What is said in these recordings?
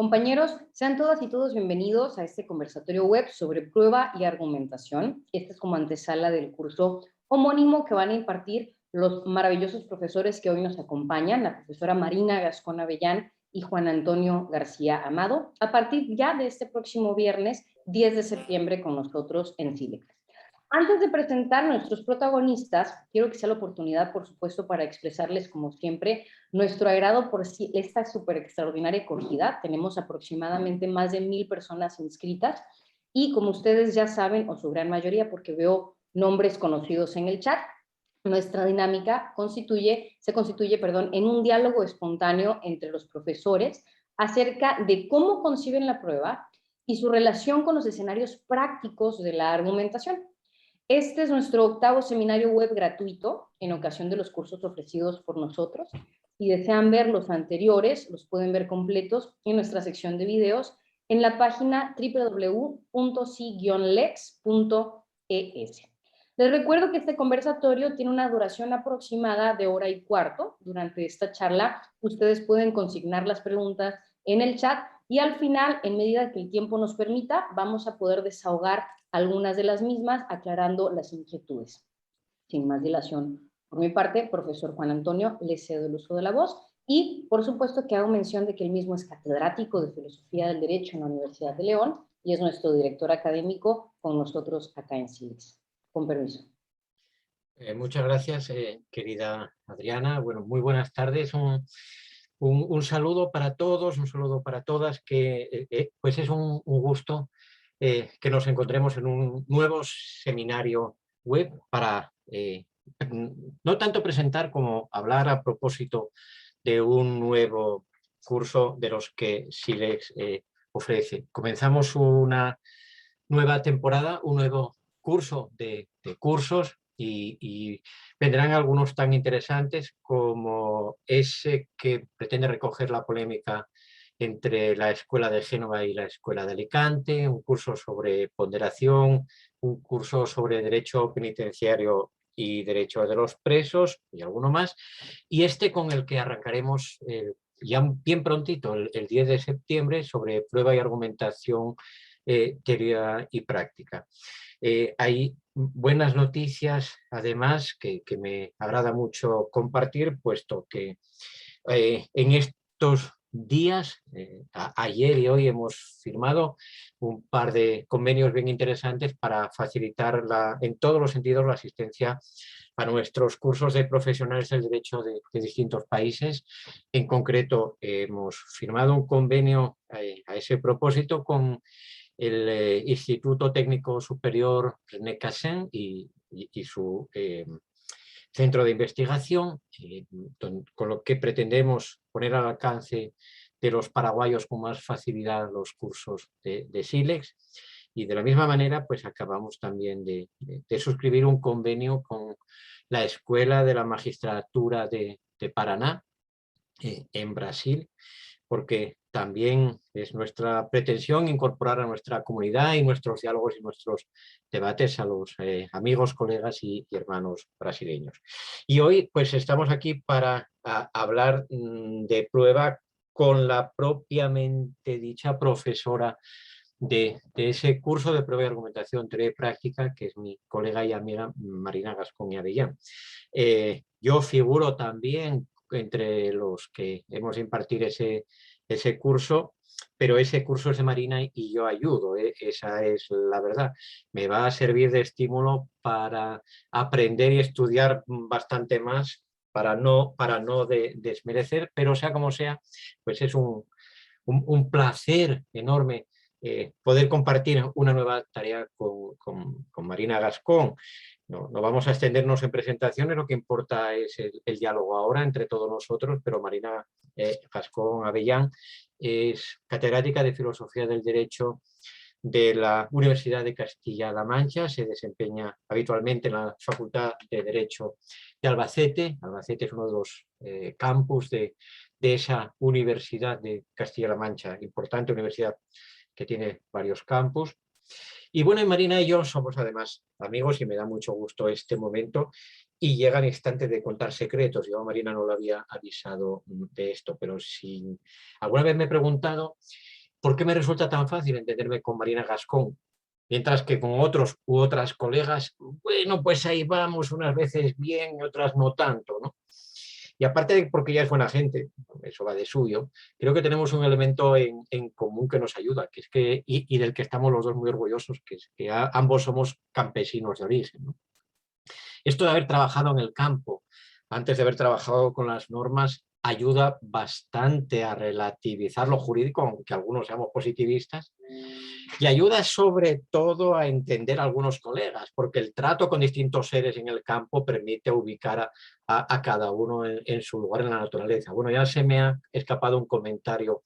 Compañeros, sean todas y todos bienvenidos a este conversatorio web sobre prueba y argumentación. Este es como antesala del curso homónimo que van a impartir los maravillosos profesores que hoy nos acompañan, la profesora Marina Gascón Avellán y Juan Antonio García Amado, a partir ya de este próximo viernes 10 de septiembre con nosotros en Silex. Antes de presentar a nuestros protagonistas, quiero que sea la oportunidad, por supuesto, para expresarles, como siempre, nuestro agrado por esta súper extraordinaria acogida. Tenemos aproximadamente más de 1000 personas inscritas y, como ustedes ya saben, o su gran mayoría, porque veo nombres conocidos en el chat, nuestra dinámica se constituye en un diálogo espontáneo entre los profesores acerca de cómo conciben la prueba y su relación con los escenarios prácticos de la argumentación. Este es nuestro octavo seminario web gratuito en ocasión de los cursos ofrecidos por nosotros. Si desean ver los anteriores, los pueden ver completos en nuestra sección de videos en la página www.si-lex.es. Les recuerdo que este conversatorio tiene una duración aproximada de 1h15. Durante esta charla, ustedes pueden consignar las preguntas en el chat y al final, en medida que el tiempo nos permita, vamos a poder desahogar algunas de las mismas, aclarando las inquietudes. Sin más dilación, por mi parte, profesor Juan Antonio, le cedo el uso de la voz y, por supuesto, que hago mención de que él mismo es catedrático de Filosofía del Derecho en la Universidad de León y es nuestro director académico con nosotros acá en Silex. Con permiso. Muchas gracias, querida Adriana. Bueno, muy buenas tardes. Un saludo para todos, un saludo para todas, que pues es un gusto que nos encontremos en un nuevo seminario web para no tanto presentar como hablar a propósito de un nuevo curso de los que Silex ofrece. Comenzamos una nueva temporada, un nuevo curso de cursos y vendrán algunos tan interesantes como ese que pretende recoger la polémica entre la Escuela de Génova y la Escuela de Alicante, un curso sobre ponderación, un curso sobre derecho penitenciario y derecho de los presos y alguno más, y este con el que arrancaremos ya bien prontito, el 10 de septiembre, sobre prueba y argumentación, teoría y práctica. Hay buenas noticias, además, que me agrada mucho compartir, puesto que en estos días, ayer y hoy, hemos firmado un par de convenios bien interesantes para facilitar en todos los sentidos la asistencia a nuestros cursos de profesionales del derecho de distintos países. En concreto, hemos firmado un convenio a ese propósito con el Instituto Técnico Superior René Cassin y su centro de investigación, con lo que pretendemos poner al alcance de los paraguayos con más facilidad los cursos de Silex. Y de la misma manera, pues acabamos también de suscribir un convenio con la Escuela de la Magistratura de Paraná, en Brasil, porque también es nuestra pretensión incorporar a nuestra comunidad y nuestros diálogos y nuestros debates a los amigos, colegas y hermanos brasileños. Y hoy pues estamos aquí para hablar de prueba con la propiamente dicha profesora de ese curso de prueba y argumentación, teoría y práctica, que es mi colega y amiga Marina Gascón Avellán. Yo figuro también entre los que hemos de impartir ese curso, pero ese curso es de Marina y yo ayudo, esa es la verdad. Me va a servir de estímulo para aprender y estudiar bastante más, para no desmerecer, pero sea como sea, pues es un placer enorme poder compartir una nueva tarea con Marina Gascón. No vamos a extendernos en presentaciones, lo que importa es el diálogo ahora entre todos nosotros, pero Marina Gascón Avellán es catedrática de Filosofía del Derecho de la Universidad de Castilla-La Mancha, se desempeña habitualmente en la Facultad de Derecho de Albacete. Albacete es uno de los campus de esa Universidad de Castilla-La Mancha, importante universidad que tiene varios campus. Y bueno, Marina y yo somos además amigos y me da mucho gusto este momento y llega el instante de contar secretos. Yo a Marina no lo había avisado de esto, pero si alguna vez me he preguntado ¿Por qué me resulta tan fácil entenderme con Marina Gascón? Mientras que con otros u otras colegas, bueno, pues ahí vamos, unas veces bien y otras no tanto, ¿no? Y aparte de porque ella es buena gente, eso va de suyo, creo que tenemos un elemento en común que nos ayuda, que es que, y del que estamos los dos muy orgullosos, que es que ambos somos campesinos de origen, ¿no? Esto de haber trabajado en el campo, antes de haber trabajado con las normas, ayuda bastante a relativizar lo jurídico, aunque algunos seamos positivistas, y ayuda sobre todo a entender a algunos colegas, porque el trato con distintos seres en el campo permite ubicar a cada uno en su lugar en la naturaleza. Bueno, ya se me ha escapado un comentario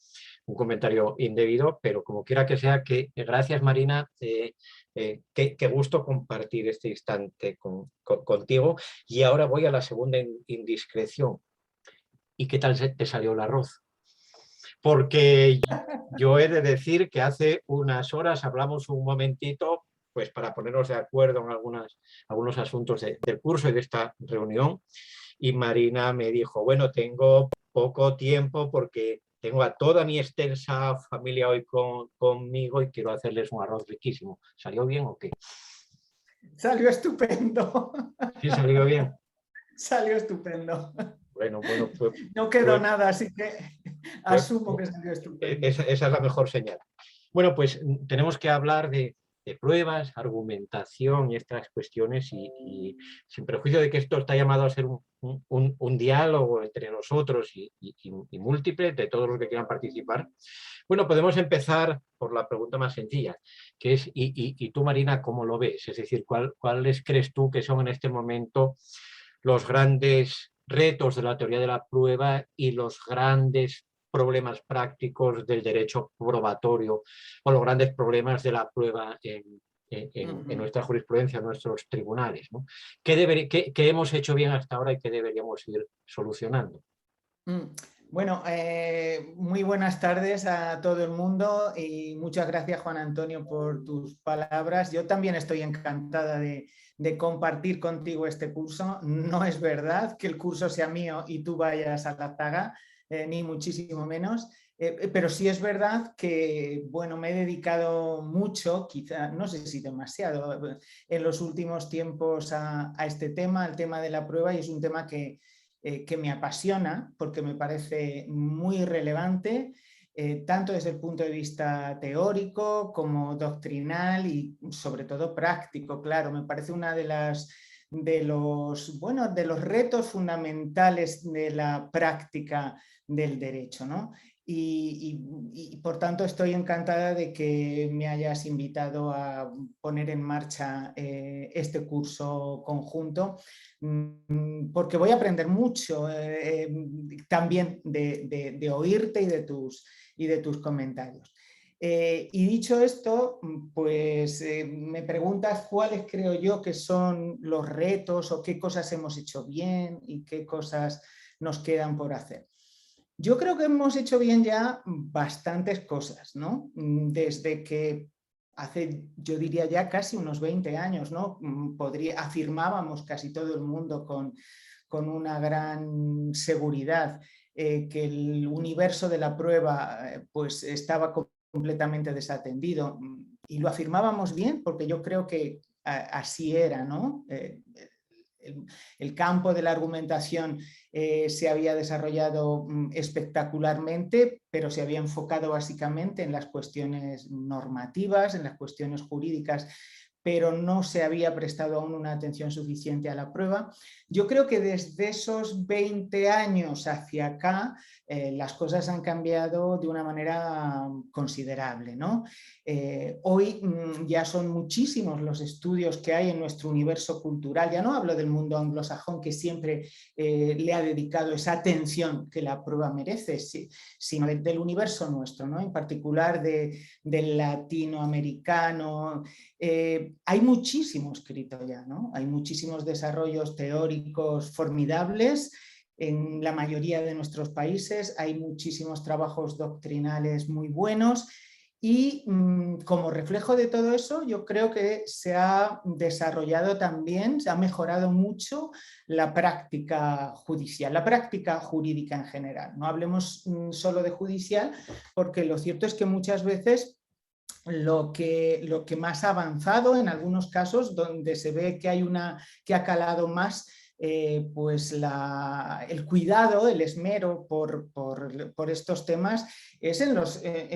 indebido, pero como quiera que sea, que gracias Marina, qué gusto compartir este instante contigo. Y ahora voy a la segunda indiscreción. ¿Y qué tal te salió el arroz? Porque yo he de decir que hace unas horas hablamos un momentito pues para ponernos de acuerdo en algunos asuntos del curso y de esta reunión, y Marina me dijo, bueno, tengo poco tiempo porque tengo a toda mi extensa familia hoy conmigo y quiero hacerles un arroz riquísimo. ¿Salió bien o qué? Salió estupendo. Sí, salió bien. Salió estupendo. Bueno, pues, no quedó nada, así que asumo que salió estupendo. Esa es la mejor señal. Bueno, pues tenemos que hablar de pruebas, argumentación y estas cuestiones y sin perjuicio de que esto está llamado a ser un diálogo entre nosotros y múltiple de todos los que quieran participar. Bueno, podemos empezar por la pregunta más sencilla, que es, ¿y tú, Marina, cómo lo ves? Es decir, ¿cuáles crees tú que son en este momento los grandes retos de la teoría de la prueba y los grandes problemas prácticos del derecho probatorio o los grandes problemas de la prueba en nuestra jurisprudencia, en nuestros tribunales, ¿no? ¿Qué hemos hecho bien hasta ahora y qué deberíamos ir solucionando? Bueno, muy buenas tardes a todo el mundo y muchas gracias, Juan Antonio, por tus palabras. Yo también estoy encantada de compartir contigo este curso. No es verdad que el curso sea mío y tú vayas a la zaga, ni muchísimo menos. Pero sí es verdad que, bueno, me he dedicado mucho, quizá, no sé si demasiado, en los últimos tiempos a este tema, al tema de la prueba, y es un tema que me apasiona porque me parece muy relevante, tanto desde el punto de vista teórico como doctrinal y sobre todo práctico. Claro, me parece una de los retos fundamentales de la práctica del derecho, ¿no? Y por tanto estoy encantada de que me hayas invitado a poner en marcha este curso conjunto, porque voy a aprender mucho también de oírte y de tus comentarios. Y dicho esto, pues me preguntas cuáles creo yo que son los retos o qué cosas hemos hecho bien y qué cosas nos quedan por hacer. Yo creo que hemos hecho bien ya bastantes cosas, ¿no? Desde que hace, yo diría ya casi unos 20 años, ¿no? Afirmábamos casi todo el mundo con una gran seguridad que el universo de la prueba pues estaba completamente desatendido, y lo afirmábamos bien porque yo creo que así era, ¿no? El campo de la argumentación se había desarrollado espectacularmente, pero se había enfocado básicamente en las cuestiones normativas, en las cuestiones jurídicas, pero no se había prestado aún una atención suficiente a la prueba. Yo creo que desde esos 20 años hacia acá las cosas han cambiado de una manera considerable, ¿no? Hoy ya son muchísimos los estudios que hay en nuestro universo cultural. Ya no hablo del mundo anglosajón, que siempre le ha dedicado esa atención que la prueba merece, sino del universo nuestro, ¿no? En particular del latinoamericano. Hay muchísimo escrito ya, ¿no? Hay muchísimos desarrollos teóricos formidables en la mayoría de nuestros países, hay muchísimos trabajos doctrinales muy buenos Y como reflejo de todo eso, yo creo que se ha desarrollado también, se ha mejorado mucho la práctica judicial, la práctica jurídica en general. No hablemos solo de judicial, porque lo cierto es que muchas veces lo que más ha avanzado en algunos casos, donde se ve que que ha calado más pues el cuidado, el esmero por estos temas, es en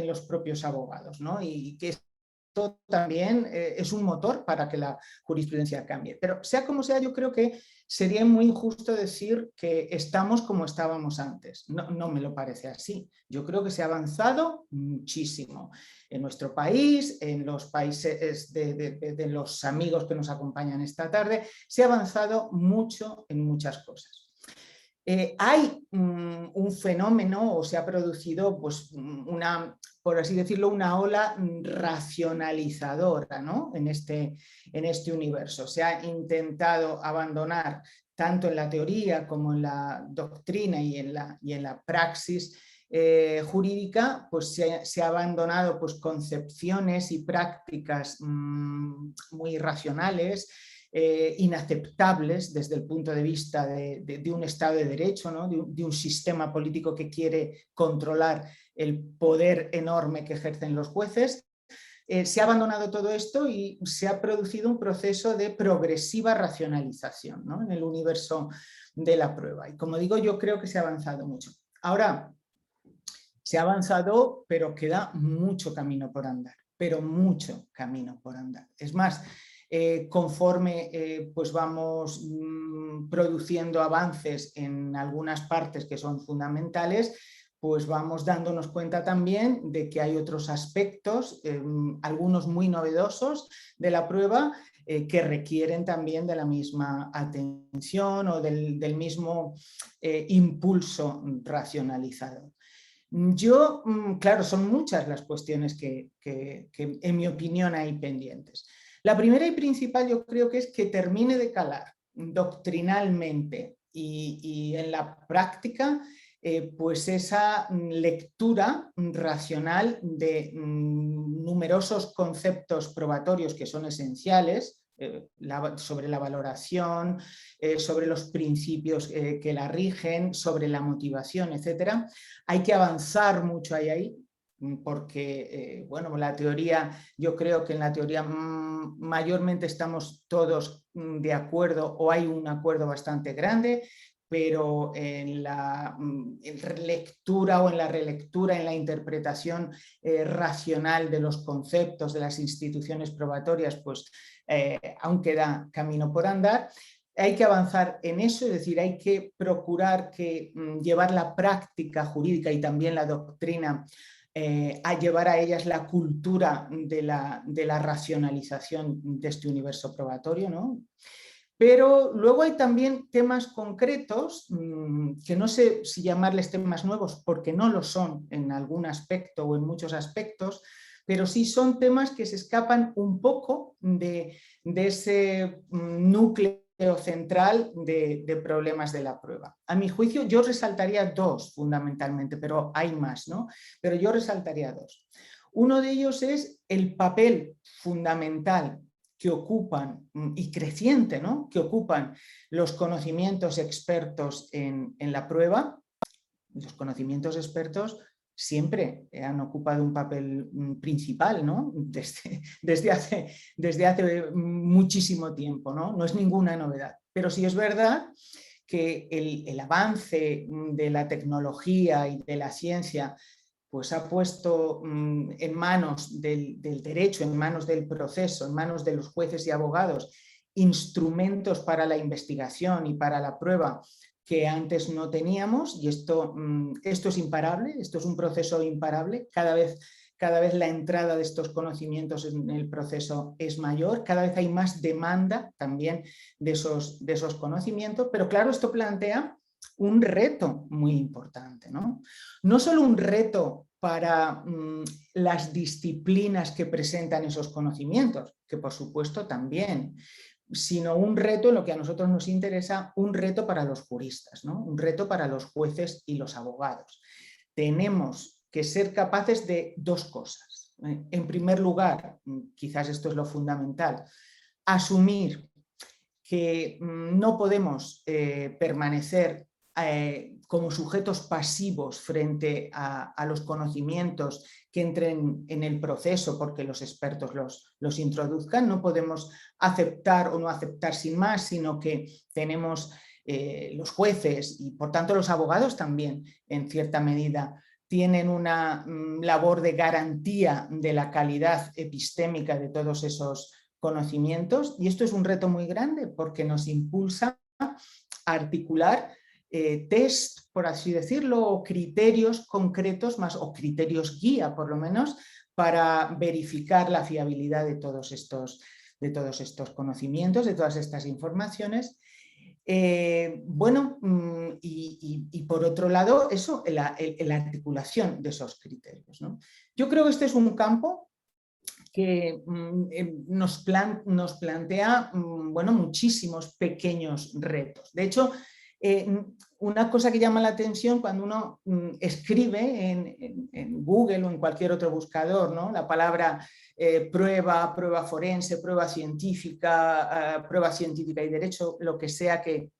los propios abogados, ¿no? Y que esto también es un motor para que la jurisprudencia cambie. Pero sea como sea, yo creo que sería muy injusto decir que estamos como estábamos antes. No, no me lo parece así. Yo creo que se ha avanzado muchísimo en nuestro país, en los países de los amigos que nos acompañan esta tarde. Se ha avanzado mucho en muchas cosas. Hay un fenómeno, o se ha producido pues, por así decirlo, una ola racionalizadora, ¿no? en este universo. Se ha intentado abandonar tanto en la teoría como en la doctrina y en la praxis jurídica, pues se ha abandonado pues, concepciones y prácticas muy racionales, inaceptables desde el punto de vista de un Estado de Derecho, ¿no? de un sistema político que quiere controlar el poder enorme que ejercen los jueces. Se ha abandonado todo esto y se ha producido un proceso de progresiva racionalización, ¿no? en el universo de la prueba. Y como digo, yo creo que se ha avanzado mucho. Ahora, se ha avanzado, pero queda mucho camino por andar, pero mucho camino por andar. Es más, conforme pues vamos produciendo avances en algunas partes que son fundamentales, pues vamos dándonos cuenta también de que hay otros aspectos, algunos muy novedosos de la prueba, que requieren también de la misma atención o del mismo impulso racionalizador. Yo, claro, son muchas las cuestiones que en mi opinión hay pendientes. La primera y principal yo creo que es que termine de calar doctrinalmente y en la práctica pues esa lectura racional de numerosos conceptos probatorios que son esenciales, sobre la valoración, sobre los principios que la rigen, sobre la motivación, etc. Hay que avanzar mucho ahí, porque bueno, la teoría, yo creo que en la teoría mayormente estamos todos de acuerdo o hay un acuerdo bastante grande, pero en la lectura o en la relectura, en la interpretación racional de los conceptos de las instituciones probatorias, pues aún queda camino por andar. Hay que avanzar en eso, es decir, hay que procurar que llevar la práctica jurídica y también la doctrina a llevar a ellas la cultura de la racionalización de este universo probatorio, ¿no? Pero luego hay también temas concretos, que no sé si llamarles temas nuevos, porque no lo son en algún aspecto o en muchos aspectos, pero sí son temas que se escapan un poco de ese núcleo central de problemas de la prueba. A mi juicio, yo resaltaría dos fundamentalmente, pero hay más, ¿no? Pero yo resaltaría dos. Uno de ellos es el papel fundamental que ocupan, y creciente, ¿no? que ocupan los conocimientos expertos en la prueba. Los conocimientos expertos siempre han ocupado un papel principal, ¿no? desde hace muchísimo tiempo, ¿no? No es ninguna novedad. Pero sí es verdad que el avance de la tecnología y de la ciencia pues ha puesto en manos del derecho, en manos del proceso, en manos de los jueces y abogados, instrumentos para la investigación y para la prueba que antes no teníamos, y esto es imparable, esto es un proceso imparable. Cada vez la entrada de estos conocimientos en el proceso es mayor, cada vez hay más demanda también de esos conocimientos, pero claro, esto plantea un reto muy importante, ¿no? No solo un reto para las disciplinas que presentan esos conocimientos, que por supuesto también, sino un reto en lo que a nosotros nos interesa, un reto para los juristas, ¿no? Un reto para los jueces y los abogados. Tenemos que ser capaces de dos cosas. en primer lugar, quizás esto es lo fundamental, asumir que no podemos permanecer como sujetos pasivos frente a los conocimientos que entren en el proceso porque los expertos los introduzcan. No podemos aceptar o no aceptar sin más, sino que tenemos los jueces y por tanto los abogados también, en cierta medida, tienen una labor de garantía de la calidad epistémica de todos esos conocimientos, y esto es un reto muy grande porque nos impulsa a articular test, por así decirlo, o criterios concretos más, o criterios guía por lo menos, para verificar la fiabilidad de todos estos conocimientos, de todas estas informaciones. Y por otro lado, eso, la articulación de esos criterios, ¿no? Yo creo que este es un campo que nos plantea muchísimos pequeños retos. De hecho, una cosa que llama la atención cuando uno escribe en Google o en cualquier otro buscador, ¿no?, la palabra prueba forense, prueba científica y derecho, lo que sea que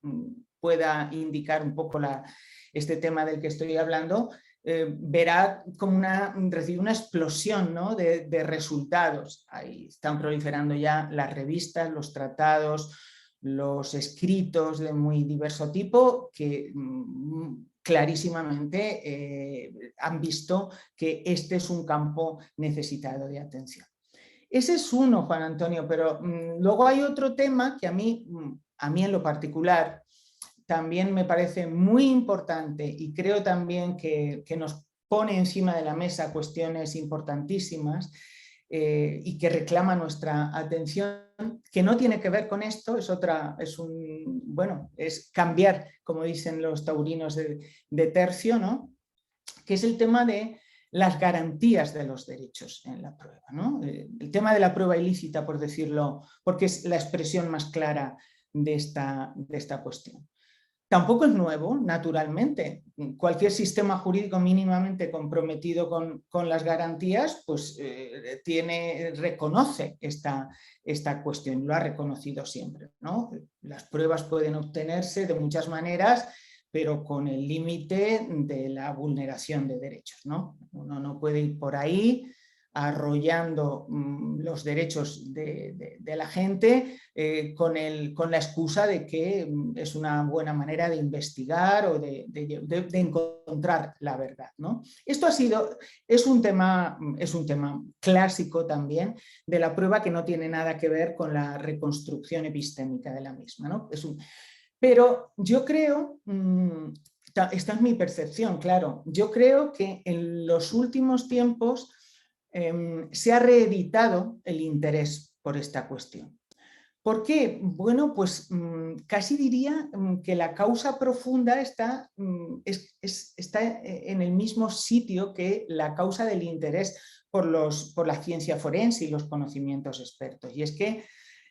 pueda indicar un poco este tema del que estoy hablando, verá como recibe una explosión, ¿no?, de resultados. Ahí están proliferando ya las revistas, los tratados, los escritos de muy diverso tipo que clarísimamente han visto que este es un campo necesitado de atención. Ese es uno, Juan Antonio, pero luego hay otro tema que a mí en lo particular también me parece muy importante y creo también que nos pone encima de la mesa cuestiones importantísimas y que reclama nuestra atención, que no tiene que ver con esto, es cambiar, como dicen los taurinos, de tercio, ¿no?, que es el tema de las garantías de los derechos en la prueba, ¿no? El tema de la prueba ilícita, por decirlo, porque es la expresión más clara de esta cuestión. Tampoco es nuevo, naturalmente. Cualquier sistema jurídico mínimamente comprometido con las garantías, pues reconoce esta cuestión, lo ha reconocido siempre, ¿no? Las pruebas pueden obtenerse de muchas maneras, pero con el límite de la vulneración de derechos, ¿no? Uno no puede ir por ahí arrollando los derechos de la gente con la excusa de que es una buena manera de investigar o de encontrar la verdad, ¿no? Esto es un tema clásico también de la prueba, que no tiene nada que ver con la reconstrucción epistémica de la misma, ¿no? Pero yo creo, esta es mi percepción, claro, yo creo que en los últimos tiempos se ha reeditado el interés por esta cuestión. ¿Por qué? Bueno, pues casi diría que la causa profunda está en el mismo sitio que la causa del interés por la ciencia forense y los conocimientos expertos. Y es que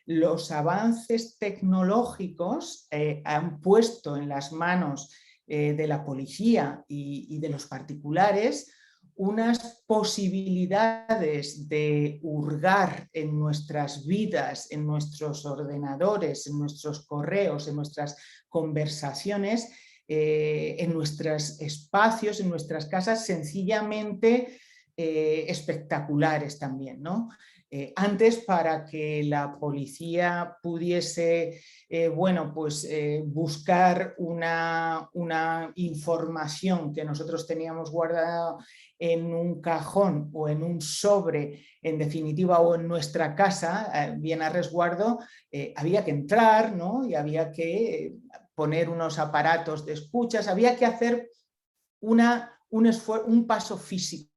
los avances tecnológicos han puesto en las manos de la policía y de los particulares unas posibilidades de hurgar en nuestras vidas, en nuestros ordenadores, en nuestros correos, en nuestras conversaciones, en nuestros espacios, en nuestras casas, sencillamente espectaculares también, ¿no? Antes, para que la policía pudiese buscar una información que nosotros teníamos guardada en un cajón o en un sobre, en definitiva, o en nuestra casa, bien a resguardo, había que entrar, ¿no?, y había que poner unos aparatos de escuchas, había que hacer un paso físico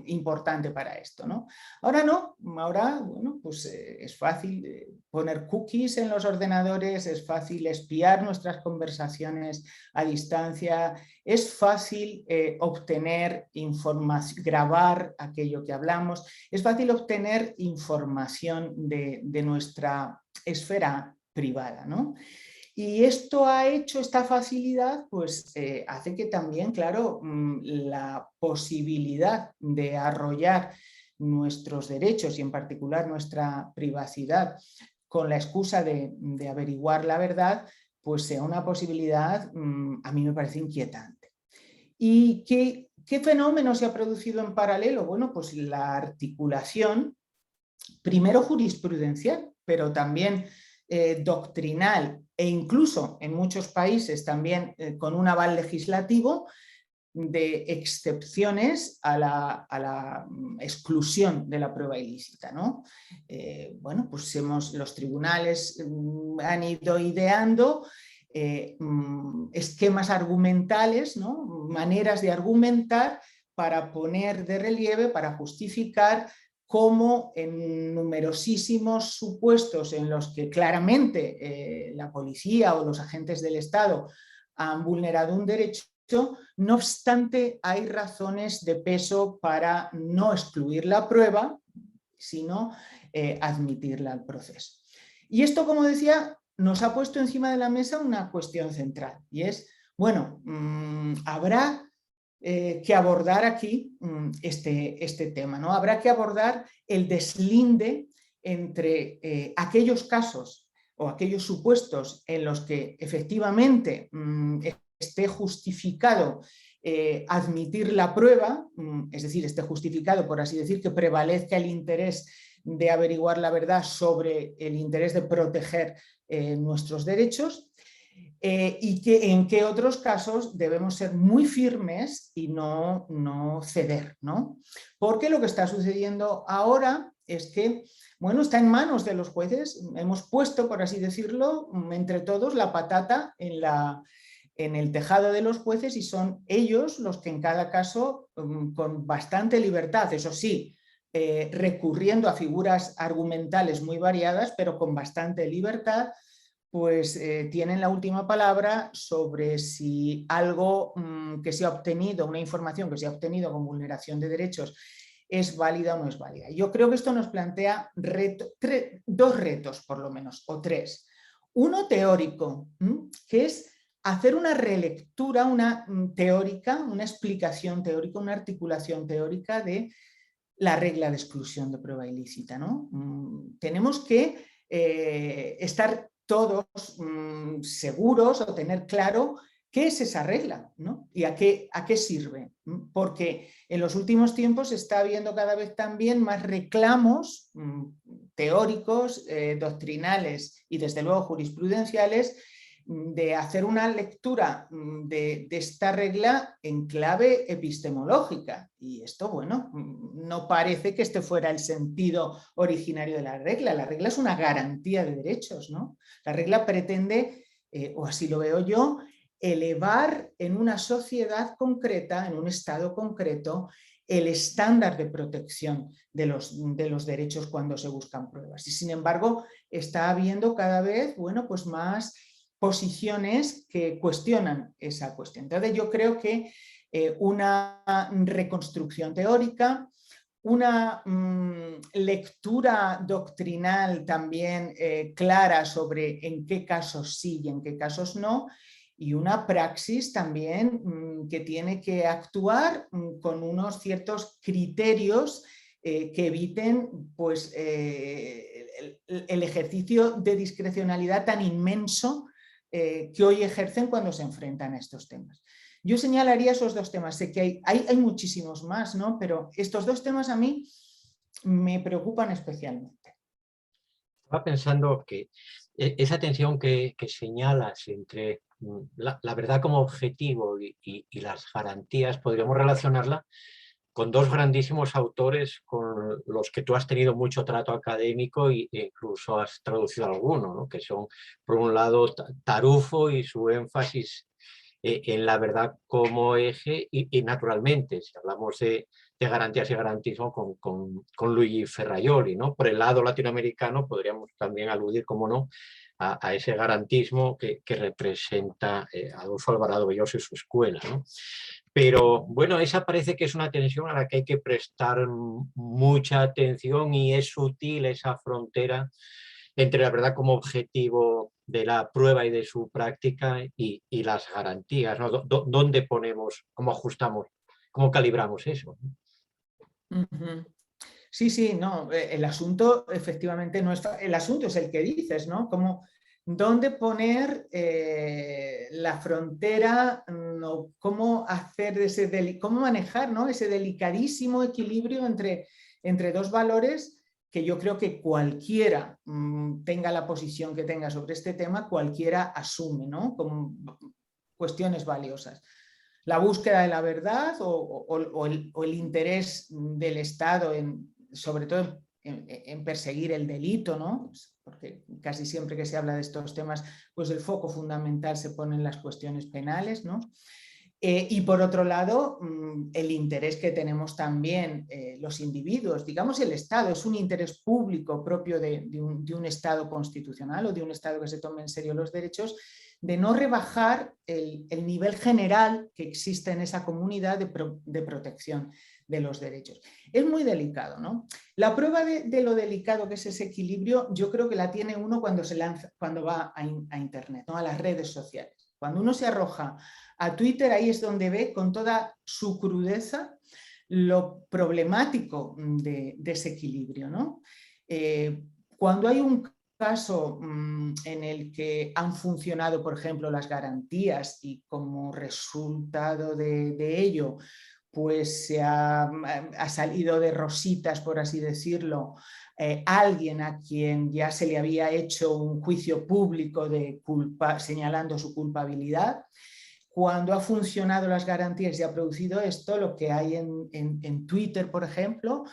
importante para esto, ¿no? Ahora no, ahora es fácil poner cookies en los ordenadores, es fácil espiar nuestras conversaciones a distancia, es fácil obtener información, grabar aquello que hablamos, es fácil obtener información de nuestra esfera privada, ¿no? Y esto ha hecho, esta facilidad, pues hace que también, claro, la posibilidad de arrollar nuestros derechos y en particular nuestra privacidad con la excusa de averiguar la verdad, pues sea una posibilidad, a mí me parece inquietante. ¿Y qué fenómeno se ha producido en paralelo? Bueno, pues la articulación, primero jurisprudencial, pero también doctrinal e incluso en muchos países también con un aval legislativo de excepciones a la exclusión de la prueba ilícita, ¿no? Bueno, pues los tribunales han ido ideando esquemas argumentales, ¿no? Maneras de argumentar para poner de relieve, para justificar cómo en numerosísimos supuestos en los que claramente la policía o los agentes del Estado han vulnerado un derecho, no obstante hay razones de peso para no excluir la prueba, sino admitirla al proceso. Y esto, como decía, nos ha puesto encima de la mesa una cuestión central y es, bueno, habrá que abordar aquí este tema, ¿no? Habrá que abordar el deslinde entre aquellos casos o aquellos supuestos en los que efectivamente esté justificado admitir la prueba, es decir, esté justificado, por así decir, que prevalezca el interés de averiguar la verdad sobre el interés de proteger nuestros derechos, y que en qué otros casos debemos ser muy firmes y no ceder, ¿no? Porque lo que está sucediendo ahora es que, bueno, está en manos de los jueces, hemos puesto, por así decirlo, entre todos la patata en el tejado de los jueces y son ellos los que en cada caso, con bastante libertad, eso sí, recurriendo a figuras argumentales muy variadas, pero con bastante libertad, pues tienen la última palabra sobre si algo que se ha obtenido, una información que se ha obtenido con vulneración de derechos, es válida o no es válida. Yo creo que esto nos plantea dos retos, por lo menos, o tres. Uno teórico, que es hacer una relectura, una teórica, una explicación teórica, una articulación teórica de la regla de exclusión de prueba ilícita, ¿no? Tenemos que estar todos seguros o tener claro qué es esa regla, ¿no? Y a qué sirve. Porque en los últimos tiempos se está viendo cada vez también más reclamos teóricos, doctrinales y desde luego jurisprudenciales de hacer una lectura de esta regla en clave epistemológica. Y esto, bueno, no parece que este fuera el sentido originario de la regla. La regla es una garantía de derechos, ¿no? La regla pretende, o así lo veo yo, elevar en una sociedad concreta, en un estado concreto, el estándar de protección de los derechos cuando se buscan pruebas. Y sin embargo, está habiendo cada vez, bueno, pues más posiciones que cuestionan esa cuestión. Entonces yo creo que una reconstrucción teórica, una lectura doctrinal también clara sobre en qué casos sí y en qué casos no, y una praxis también que tiene que actuar con unos ciertos criterios que eviten pues, el ejercicio de discrecionalidad tan inmenso que hoy ejercen cuando se enfrentan a estos temas. Yo señalaría esos dos temas, sé que hay muchísimos más, ¿no? Pero estos dos temas a mí me preocupan especialmente. Estaba pensando que esa tensión que señalas entre la verdad como objetivo y las garantías, podríamos relacionarla con dos grandísimos autores con los que tú has tenido mucho trato académico e incluso has traducido alguno, ¿no? Que son, por un lado, Tarufo y su énfasis en la verdad como eje y naturalmente, si hablamos de garantías y garantismo, con Luigi Ferraioli, ¿no? Por el lado latinoamericano podríamos también aludir, como no, a ese garantismo que representa Adolfo Alvarado Belloso y su escuela, ¿no? Pero bueno, esa parece que es una tensión a la que hay que prestar mucha atención y es sutil esa frontera entre la verdad como objetivo de la prueba y de su práctica y las garantías, ¿no? ¿Dónde ponemos, cómo ajustamos, cómo calibramos eso? Uh-huh. Sí, sí, no, el asunto efectivamente no es... El asunto es el que dices, ¿no? Como dónde poner la frontera, o cómo hacer cómo manejar, ¿no?, ese delicadísimo equilibrio entre dos valores que yo creo que cualquiera tenga la posición que tenga sobre este tema, cualquiera asume, ¿no?, como cuestiones valiosas. La búsqueda de la verdad o el interés del Estado sobre todo en perseguir el delito, ¿no? Porque casi siempre que se habla de estos temas, pues el foco fundamental se pone en las cuestiones penales, ¿no? Y por otro lado, el interés que tenemos también los individuos, digamos el Estado, es un interés público propio de un Estado constitucional o de un Estado que se tome en serio los derechos, de no rebajar el nivel general que existe en esa comunidad de protección de los derechos. Es muy delicado, ¿no? La prueba de lo delicado que es ese equilibrio, yo creo que la tiene uno cuando va a Internet, ¿no?, a las redes sociales. Cuando uno se arroja a Twitter, ahí es donde ve con toda su crudeza lo problemático de ese equilibrio, ¿no? Cuando hay un caso en el que han funcionado, por ejemplo, las garantías y como resultado de ello, pues se ha salido de rositas, por así decirlo, alguien a quien ya se le había hecho un juicio público señalando su culpabilidad. Cuando ha funcionado las garantías y ha producido esto, lo que hay en Twitter, por ejemplo,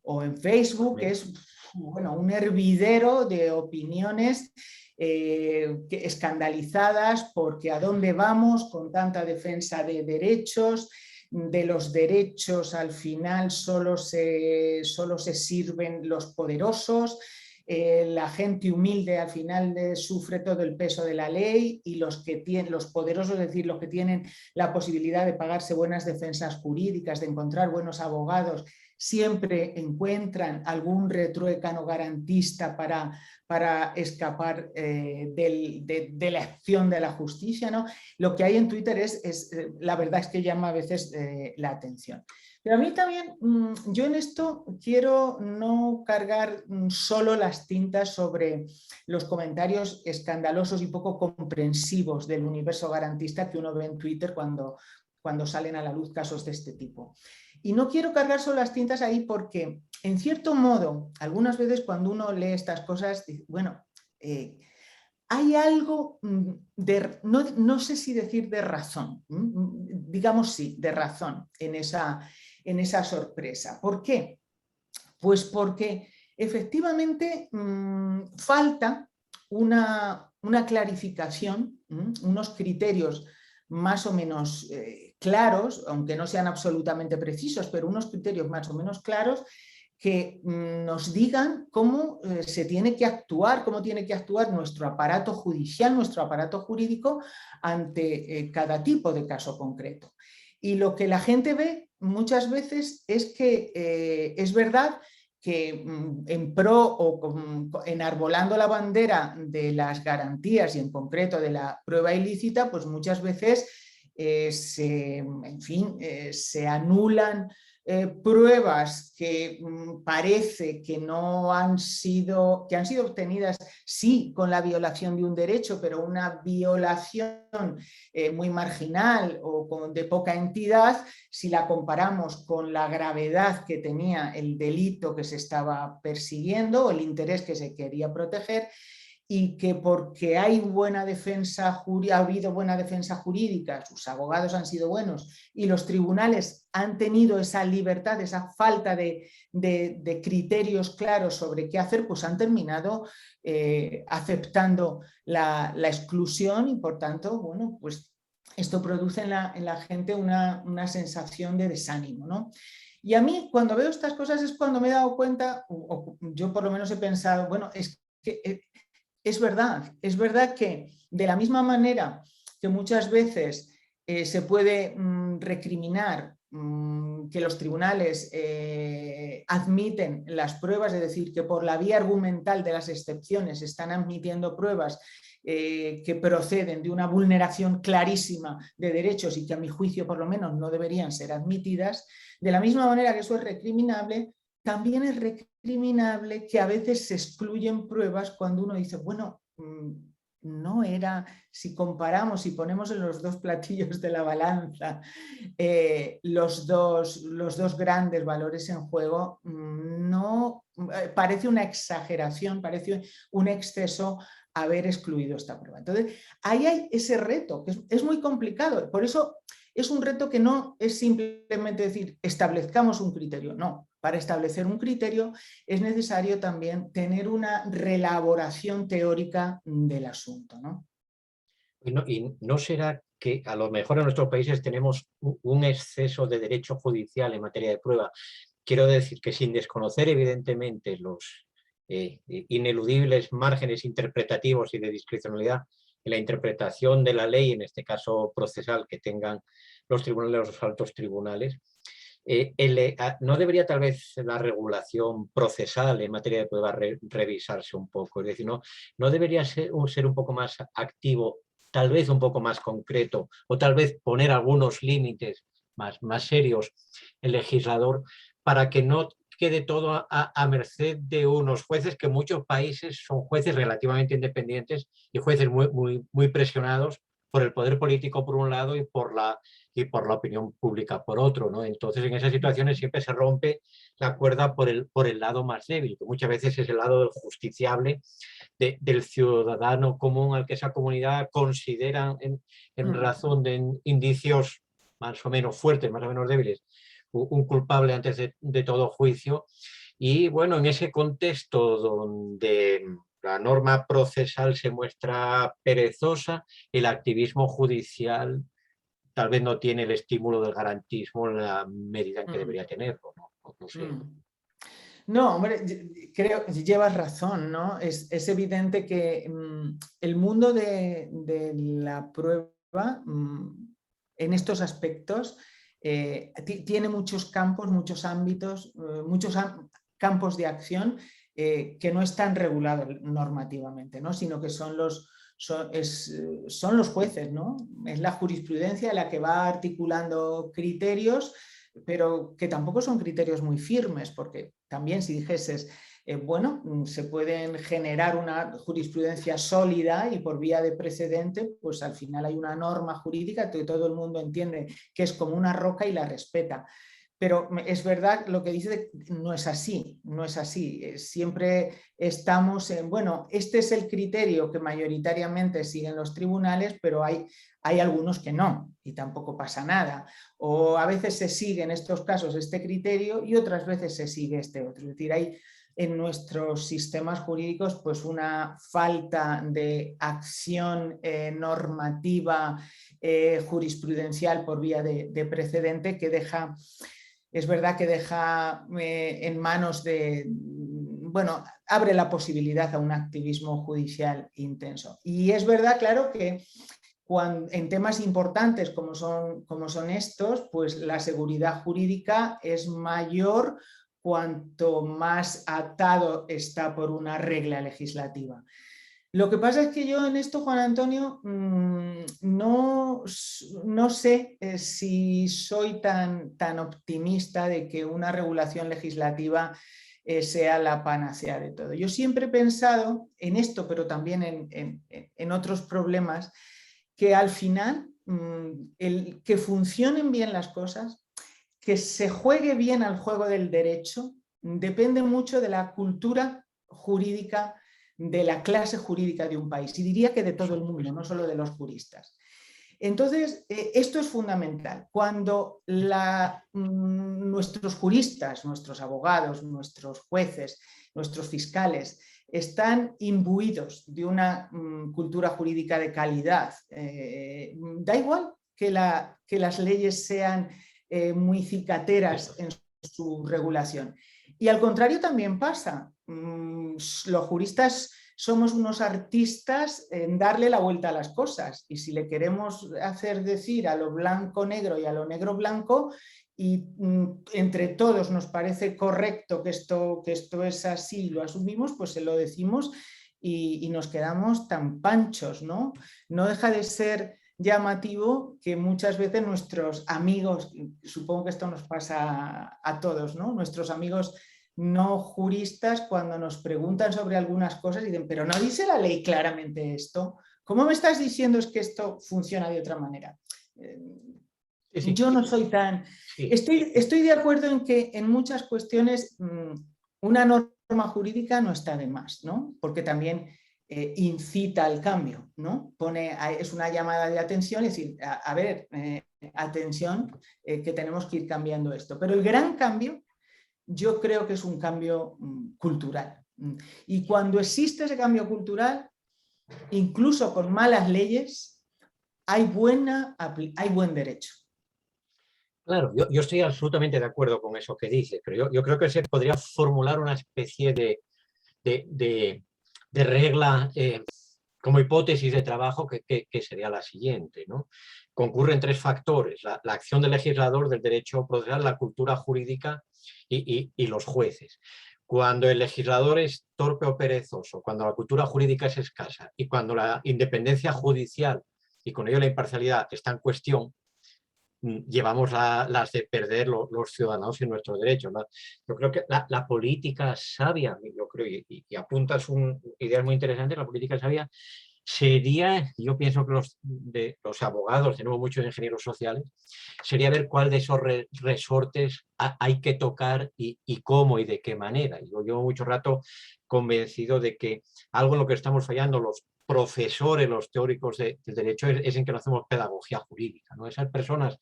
o en Facebook, es bueno, un hervidero de opiniones escandalizadas porque a dónde vamos con tanta defensa de derechos. De los derechos al final solo se sirven los poderosos. La gente humilde al final sufre todo el peso de la ley y los poderosos, es decir, los que tienen la posibilidad de pagarse buenas defensas jurídicas, de encontrar buenos abogados, siempre encuentran algún retruécano garantista para escapar de la acción de la justicia, ¿no? Lo que hay en Twitter la verdad es que llama a veces la atención. Pero a mí también, yo en esto quiero no cargar solo las tintas sobre los comentarios escandalosos y poco comprensivos del universo garantista que uno ve en Twitter cuando salen a la luz casos de este tipo. Y no quiero cargar solo las tintas ahí porque, en cierto modo, algunas veces cuando uno lee estas cosas, bueno, hay algo no sé si decir de razón, digamos sí, de razón en esa sorpresa. ¿Por qué? Pues porque efectivamente falta una clarificación, unos criterios más o menos claros, aunque no sean absolutamente precisos, pero unos criterios más o menos claros que nos digan cómo se tiene que actuar, cómo tiene que actuar nuestro aparato judicial, nuestro aparato jurídico ante cada tipo de caso concreto. Y lo que la gente ve muchas veces es que es verdad que en pro o enarbolando la bandera de las garantías y en concreto de la prueba ilícita, pues muchas veces se anulan pruebas que parece que han sido obtenidas sí con la violación de un derecho, pero una violación muy marginal o de poca entidad, si la comparamos con la gravedad que tenía el delito que se estaba persiguiendo o el interés que se quería proteger, y que porque ha habido buena defensa jurídica, sus abogados han sido buenos y los tribunales han tenido esa libertad, esa falta de criterios claros sobre qué hacer, pues han terminado aceptando la exclusión y por tanto, bueno, pues esto produce en la gente una sensación de desánimo, ¿no? Y a mí cuando veo estas cosas es cuando me he dado cuenta, o yo por lo menos he pensado, bueno, es que es verdad que de la misma manera que muchas veces se puede recriminar que los tribunales admiten las pruebas, es decir, que por la vía argumental de las excepciones están admitiendo pruebas que proceden de una vulneración clarísima de derechos y que a mi juicio por lo menos no deberían ser admitidas, de la misma manera que eso es recriminable, también es recriminable que a veces se excluyen pruebas cuando uno dice, bueno, no era, si comparamos y ponemos en los dos platillos de la balanza los dos grandes valores en juego, no parece una exageración, parece un exceso haber excluido esta prueba. Entonces, ahí hay ese reto, que es muy complicado. Por eso es un reto que no es simplemente decir, establezcamos un criterio, no. Para establecer un criterio es necesario también tener una reelaboración teórica del asunto, ¿no? Y no será que a lo mejor en nuestros países tenemos un exceso de derecho judicial en materia de prueba. Quiero decir que sin desconocer evidentemente los ineludibles márgenes interpretativos y de discrecionalidad en la interpretación de la ley, en este caso procesal, que tengan los tribunales, los altos tribunales, ¿no debería tal vez la regulación procesal en materia de prueba revisarse un poco? Es decir, ¿no debería ser un poco más activo, tal vez un poco más concreto, o tal vez poner algunos límites más serios el legislador para que no quede todo a merced de unos jueces, que en muchos países son jueces relativamente independientes y jueces muy presionados por el poder político por un lado y por la opinión pública por otro, ¿no? Entonces, en esas situaciones siempre se rompe la cuerda por el lado más débil, que muchas veces es el lado del justiciable, del ciudadano común al que esa comunidad considera en razón de indicios más o menos fuertes, más o menos débiles, un culpable antes de todo juicio. Y bueno, en ese contexto donde la norma procesal se muestra perezosa, el activismo judicial tal vez no tiene el estímulo del garantismo en la medida en que debería tenerlo, ¿no? No sé. No, hombre, creo que llevas razón, ¿no? Es evidente que el mundo de la prueba en estos aspectos tiene muchos campos, muchos ámbitos, muchos campos de acción que no están regulados normativamente, ¿no? Sino que son los jueces, ¿no? Es la jurisprudencia la que va articulando criterios, pero que tampoco son criterios muy firmes, porque también si dijeses, bueno, se pueden generar una jurisprudencia sólida y por vía de precedente, pues al final hay una norma jurídica que todo el mundo entiende que es como una roca y la respeta. Pero es verdad lo que dice, no es así, no es así. Siempre estamos en, bueno, este es el criterio que mayoritariamente siguen los tribunales, pero hay algunos que no y tampoco pasa nada. O a veces se sigue en estos casos este criterio y otras veces se sigue este otro. Es decir, hay en nuestros sistemas jurídicos pues una falta de acción normativa jurisprudencial por vía de precedente que deja... Es verdad que deja en manos de, bueno, abre la posibilidad a un activismo judicial intenso. Y es verdad, claro, que en temas importantes como son estos, pues la seguridad jurídica es mayor cuanto más atado está por una regla legislativa. Lo que pasa es que yo en esto, Juan Antonio, no sé si soy tan optimista de que una regulación legislativa sea la panacea de todo. Yo siempre he pensado en esto, pero también en otros problemas, que al final que funcionen bien las cosas, que se juegue bien al juego del derecho, depende mucho de la cultura jurídica, de la clase jurídica de un país, y diría que de todo el mundo, no solo de los juristas. Entonces, esto es fundamental. Cuando nuestros juristas, nuestros abogados, nuestros jueces, nuestros fiscales están imbuidos de una cultura jurídica de calidad, da igual que las leyes sean muy cicateras en su regulación. Y al contrario también pasa. Los juristas somos unos artistas en darle la vuelta a las cosas, y si le queremos hacer decir a lo blanco negro y a lo negro blanco, y entre todos nos parece correcto que esto es así y lo asumimos, pues se lo decimos y nos quedamos tan panchos, ¿no? No deja de ser llamativo que muchas veces nuestros amigos, supongo que esto nos pasa a todos, ¿no? Nuestros amigos no juristas cuando nos preguntan sobre algunas cosas y dicen, pero no dice la ley claramente esto. ¿Cómo me estás diciendo es que esto funciona de otra manera? Yo no soy tan... Estoy de acuerdo en que en muchas cuestiones una norma jurídica no está de más, ¿no? Porque también incita al cambio, ¿no? Es una llamada de atención, es decir, a ver, atención, que tenemos que ir cambiando esto. Pero el gran cambio, yo creo que es un cambio cultural. Y cuando existe ese cambio cultural, incluso con malas leyes, hay buen derecho. Claro, yo estoy absolutamente de acuerdo con eso que dices, pero yo creo que se podría formular una especie de regla como hipótesis de trabajo que sería la siguiente, ¿no? Concurren tres factores: la acción del legislador, del derecho procesal, la cultura jurídica y los jueces. Cuando el legislador es torpe o perezoso, cuando la cultura jurídica es escasa y cuando la independencia judicial y con ello la imparcialidad está en cuestión, llevamos las de perder los ciudadanos y nuestros derechos, ¿no? Yo creo que la política sabia, yo creo, y apuntas ideas muy interesantes, la política sabia sería, yo pienso que los abogados, tenemos muchos ingenieros sociales, sería ver cuál de esos resortes hay que tocar y cómo y de qué manera. Yo llevo mucho rato convencido de que algo en lo que estamos fallando los profesores, los teóricos del derecho, es en que no hacemos pedagogía jurídica, ¿no? Esas personas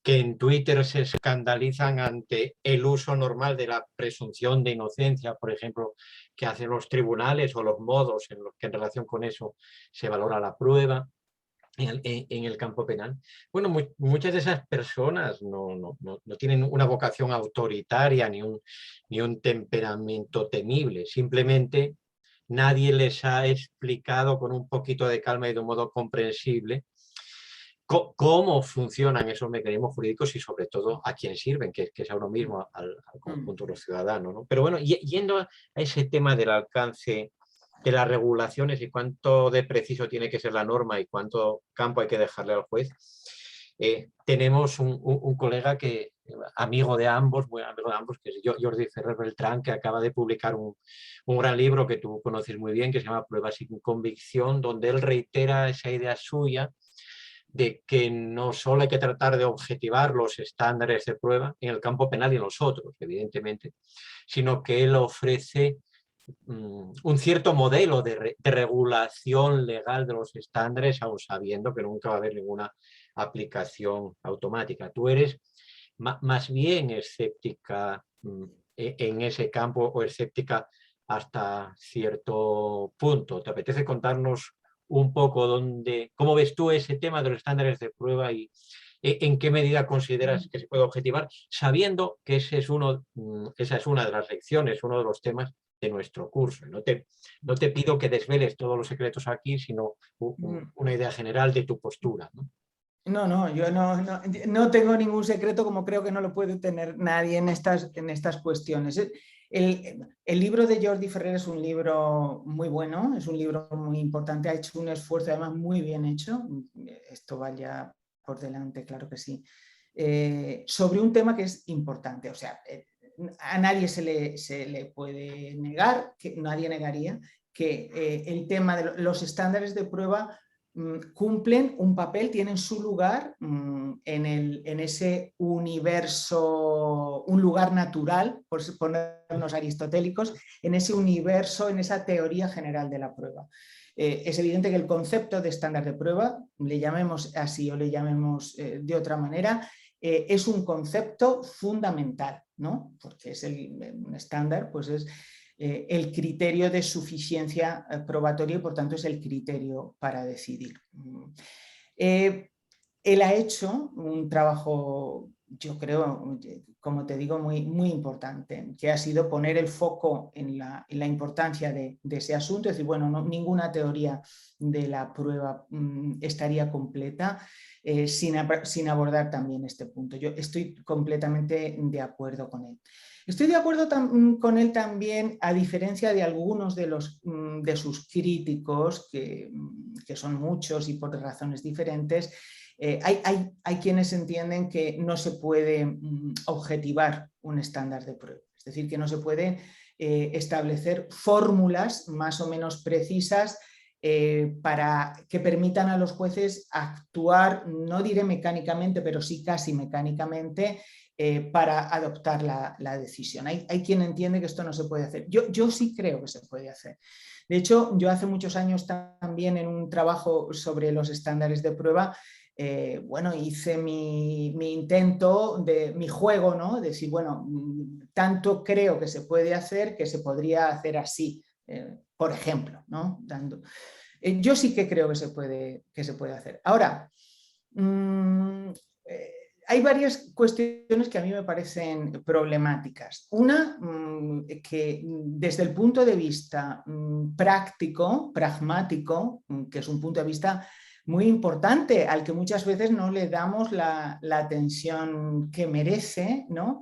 que en Twitter se escandalizan ante el uso normal de la presunción de inocencia, por ejemplo, que hacen los tribunales o los modos en los que en relación con eso se valora la prueba en el campo penal. Bueno, muchas de esas personas no tienen una vocación autoritaria ni un temperamento temible, simplemente nadie les ha explicado con un poquito de calma y de un modo comprensible cómo funcionan esos mecanismos jurídicos y sobre todo a quién sirven, que es a uno mismo, al conjunto de los ciudadanos, ¿no? Pero bueno, yendo a ese tema del alcance de las regulaciones y cuánto de preciso tiene que ser la norma y cuánto campo hay que dejarle al juez, tenemos un colega que, amigo de ambos, que es Jordi Ferrer Beltrán, que acaba de publicar un gran libro que tú conoces muy bien, que se llama Pruebas sin convicción, donde él reitera esa idea suya de que no solo hay que tratar de objetivar los estándares de prueba en el campo penal y en los otros, evidentemente, sino que él ofrece un cierto modelo de regulación legal de los estándares, aun sabiendo que nunca va a haber ninguna aplicación automática. Tú eres más bien escéptica en ese campo o escéptica hasta cierto punto. ¿Te apetece contarnos un poco cómo ves tú ese tema de los estándares de prueba y en qué medida consideras que se puede objetivar, sabiendo que esa es una de las lecciones, uno de los temas de nuestro curso? No te pido que desveles todos los secretos aquí, sino una idea general de tu postura, ¿no? No, yo no tengo ningún secreto, como creo que no lo puede tener nadie en estas cuestiones. El libro de Jordi Ferrer es un libro muy bueno, es un libro muy importante, ha hecho un esfuerzo además muy bien hecho, esto vaya por delante, claro que sí, sobre un tema que es importante. O sea, a nadie se le puede negar, que nadie negaría que el tema de los estándares de prueba cumplen un papel, tienen su lugar en ese universo, un lugar natural, por ponernos aristotélicos, en ese universo, en esa teoría general de la prueba. Es evidente que el concepto de estándar de prueba, le llamemos así o le llamemos de otra manera, es un concepto fundamental, ¿no? Porque es un estándar, pues es el criterio de suficiencia probatoria y por tanto es el criterio para decidir. Él ha hecho un trabajo, yo creo, como te digo, muy importante, que ha sido poner el foco en la importancia de ese asunto, es decir, bueno, ninguna teoría de la prueba estaría completa sin abordar también este punto. Yo estoy completamente de acuerdo con él. Estoy de acuerdo con él también, a diferencia de algunos de sus críticos, que son muchos y por razones diferentes. Hay quienes entienden que no se puede objetivar un estándar de prueba. Es decir, que no se puede establecer fórmulas más o menos precisas para que permitan a los jueces actuar, no diré mecánicamente, pero sí casi mecánicamente, para adoptar la decisión. Hay quien entiende que esto no se puede hacer. Yo sí creo que se puede hacer. De hecho, yo hace muchos años también en un trabajo sobre los estándares de prueba, bueno, hice mi intento, mi juego, ¿no? De decir, bueno, tanto creo que se puede hacer que se podría hacer así, por ejemplo, ¿no? Yo sí que creo que se puede hacer. Ahora, hay varias cuestiones que a mí me parecen problemáticas. Una, que desde el punto de vista práctico, pragmático, que es un punto de vista muy importante, al que muchas veces no le damos la atención que merece, ¿no?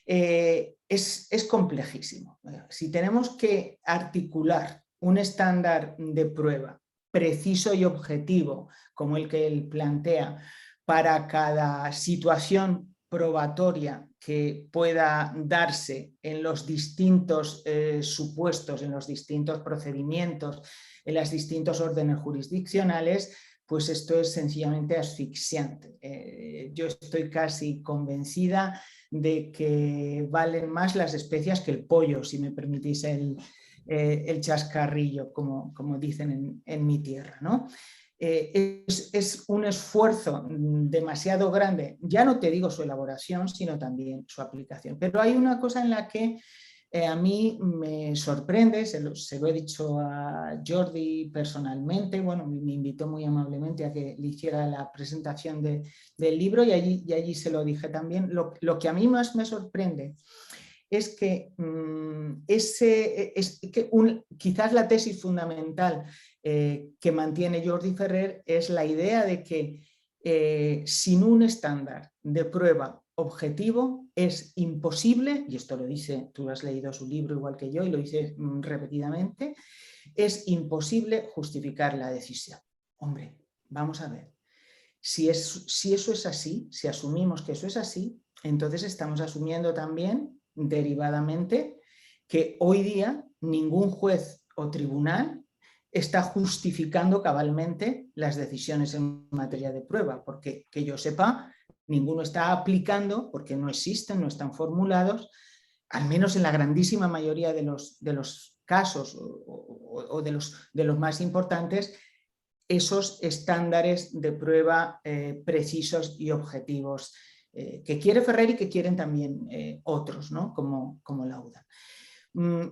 Es complejísimo. Si tenemos que articular un estándar de prueba preciso y objetivo, como el que él plantea, para cada situación probatoria que pueda darse en los distintos supuestos, en los distintos procedimientos, en los distintos órdenes jurisdiccionales, pues esto es sencillamente asfixiante. Yo estoy casi convencida de que valen más las especias que el pollo, si me permitís el chascarrillo, como dicen en mi tierra, ¿no? Es un esfuerzo demasiado grande, ya no te digo su elaboración, sino también su aplicación. Pero hay una cosa en la que a mí me sorprende, se lo he dicho a Jordi personalmente, bueno, me invitó muy amablemente a que le hiciera la presentación del libro y allí se lo dije también. Lo que a mí más me sorprende es que, quizás la tesis fundamental que mantiene Jordi Ferrer es la idea de que sin un estándar de prueba objetivo es imposible, y esto lo dice, tú has leído su libro igual que yo y lo dice repetidamente, es imposible justificar la decisión. Hombre, vamos a ver. Si eso es así, si asumimos que eso es así, entonces estamos asumiendo también derivadamente que hoy día ningún juez o tribunal está justificando cabalmente las decisiones en materia de prueba, porque que yo sepa, ninguno está aplicando, porque no existen, no están formulados, al menos en la grandísima mayoría de los casos o de los más importantes, esos estándares de prueba precisos y objetivos que quiere Ferrer y que quieren también otros, ¿no? como Lauda.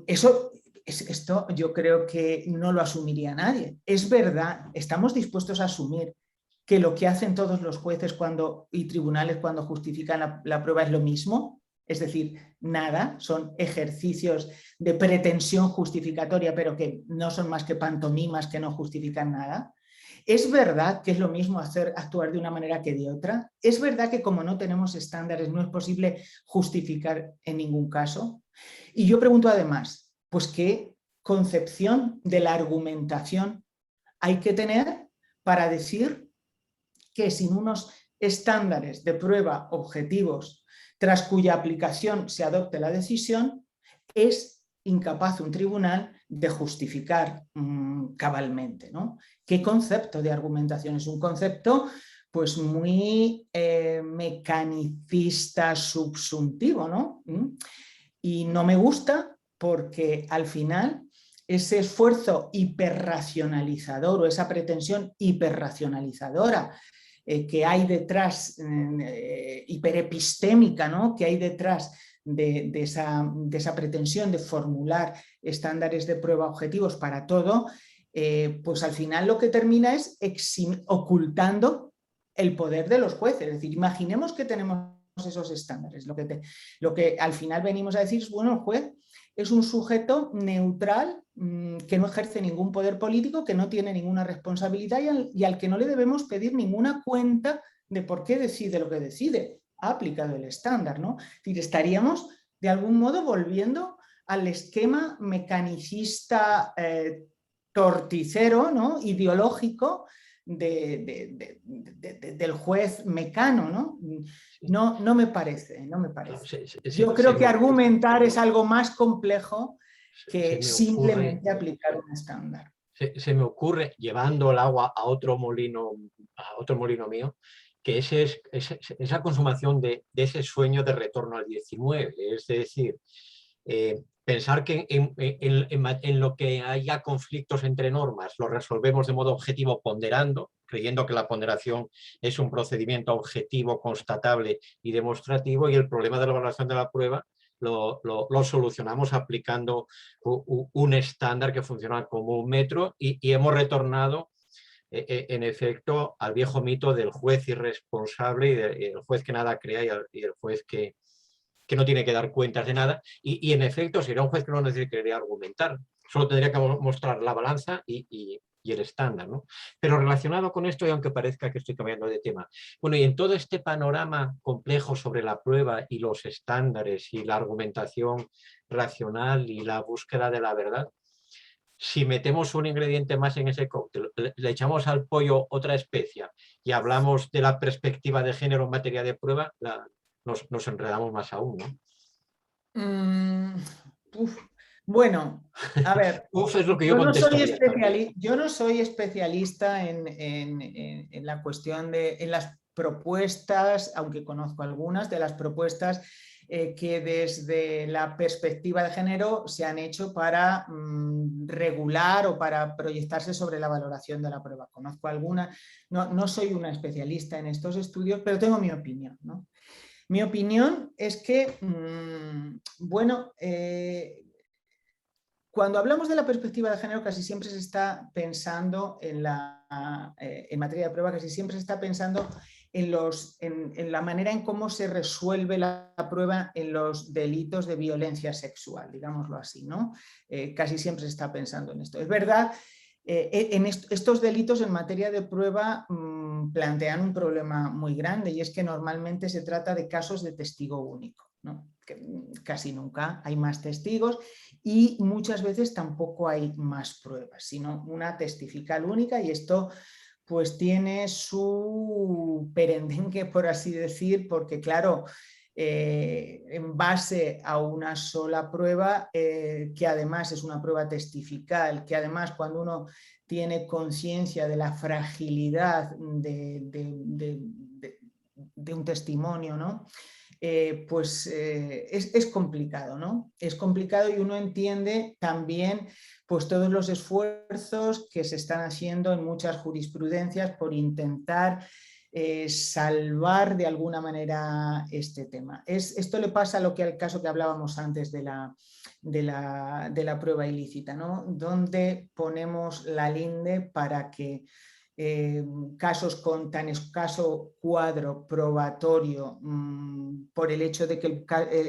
Esto yo creo que no lo asumiría nadie. Es verdad, estamos dispuestos a asumir que lo que hacen todos los jueces y tribunales cuando justifican la prueba es lo mismo, es decir, nada, son ejercicios de pretensión justificatoria, pero que no son más que pantomimas que no justifican nada. ¿Es verdad que es lo mismo actuar de una manera que de otra? ¿Es verdad que como no tenemos estándares no es posible justificar en ningún caso? Y yo pregunto además, pues ¿qué concepción de la argumentación hay que tener para decir que sin unos estándares de prueba objetivos tras cuya aplicación se adopte la decisión, es incapaz un tribunal de justificar cabalmente, ¿no? ¿Qué concepto de argumentación? Es un concepto pues muy mecanicista, subsuntivo, ¿no? Y no me gusta porque al final ese esfuerzo hiperracionalizador o esa pretensión hiperracionalizadora que hay detrás, hiperepistémica, ¿no? Que hay detrás de esa pretensión de formular estándares de prueba objetivos para todo, pues al final lo que termina es ocultando el poder de los jueces. Es decir, imaginemos que tenemos esos estándares. Lo que al final venimos a decir es, bueno, el juez es un sujeto neutral que no ejerce ningún poder político, que no tiene ninguna responsabilidad y al que no le debemos pedir ninguna cuenta de por qué decide lo que decide. Ha aplicado el estándar, ¿no? Es decir, estaríamos de algún modo volviendo al esquema mecanicista torticero, ¿no? Ideológico del juez mecano, ¿no? No me parece, no me parece. Yo creo que argumentar es algo más complejo que simplemente aplicar un estándar. Se me ocurre, llevando el agua a otro molino mío, que esa consumación de ese sueño de retorno al 19, es decir, pensar que en lo que haya conflictos entre normas lo resolvemos de modo objetivo ponderando, creyendo que la ponderación es un procedimiento objetivo, constatable y demostrativo, y el problema de la evaluación de la prueba lo solucionamos aplicando un estándar que funciona como un metro, y hemos retornado en efecto al viejo mito del juez irresponsable y del juez que nada crea y el juez que no tiene que dar cuentas de nada, y en efecto sería un juez que no necesitaría argumentar, solo tendría que mostrar la balanza y el estándar, ¿no? Pero relacionado con esto, y aunque parezca que estoy cambiando de tema, bueno, y en todo este panorama complejo sobre la prueba y los estándares y la argumentación racional y la búsqueda de la verdad, si metemos un ingrediente más en ese cóctel, le echamos al pollo otra especia y hablamos de la perspectiva de género en materia de prueba, nos enredamos más aún, ¿no? Bueno, a ver, es lo que yo no soy especialista en la cuestión en las propuestas, aunque conozco algunas de las propuestas que desde la perspectiva de género se han hecho para regular o para proyectarse sobre la valoración de la prueba. Conozco algunas, no soy una especialista en estos estudios, pero tengo mi opinión, ¿no? Mi opinión es que, bueno, cuando hablamos de la perspectiva de género, casi siempre se está pensando en materia de prueba, casi siempre se está pensando en la manera en cómo se resuelve la prueba en los delitos de violencia sexual, digámoslo así, ¿no? Casi siempre se está pensando en esto. Es verdad, estos delitos en materia de prueba plantean un problema muy grande, y es que normalmente se trata de casos de testigo único, ¿no? Que casi nunca hay más testigos y muchas veces tampoco hay más pruebas, sino una testifical única, y esto pues tiene su perendengue, por así decir, porque claro, en base a una sola prueba, que además es una prueba testifical, que además cuando uno tiene conciencia de la fragilidad de un testimonio, ¿no? Pues es complicado, ¿no? Es complicado, y uno entiende también pues todos los esfuerzos que se están haciendo en muchas jurisprudencias por intentar salvar de alguna manera este tema. Esto le pasa a lo que al caso que hablábamos antes de la prueba ilícita, ¿no? Donde ponemos la linde para que casos con tan escaso cuadro probatorio, por el hecho de que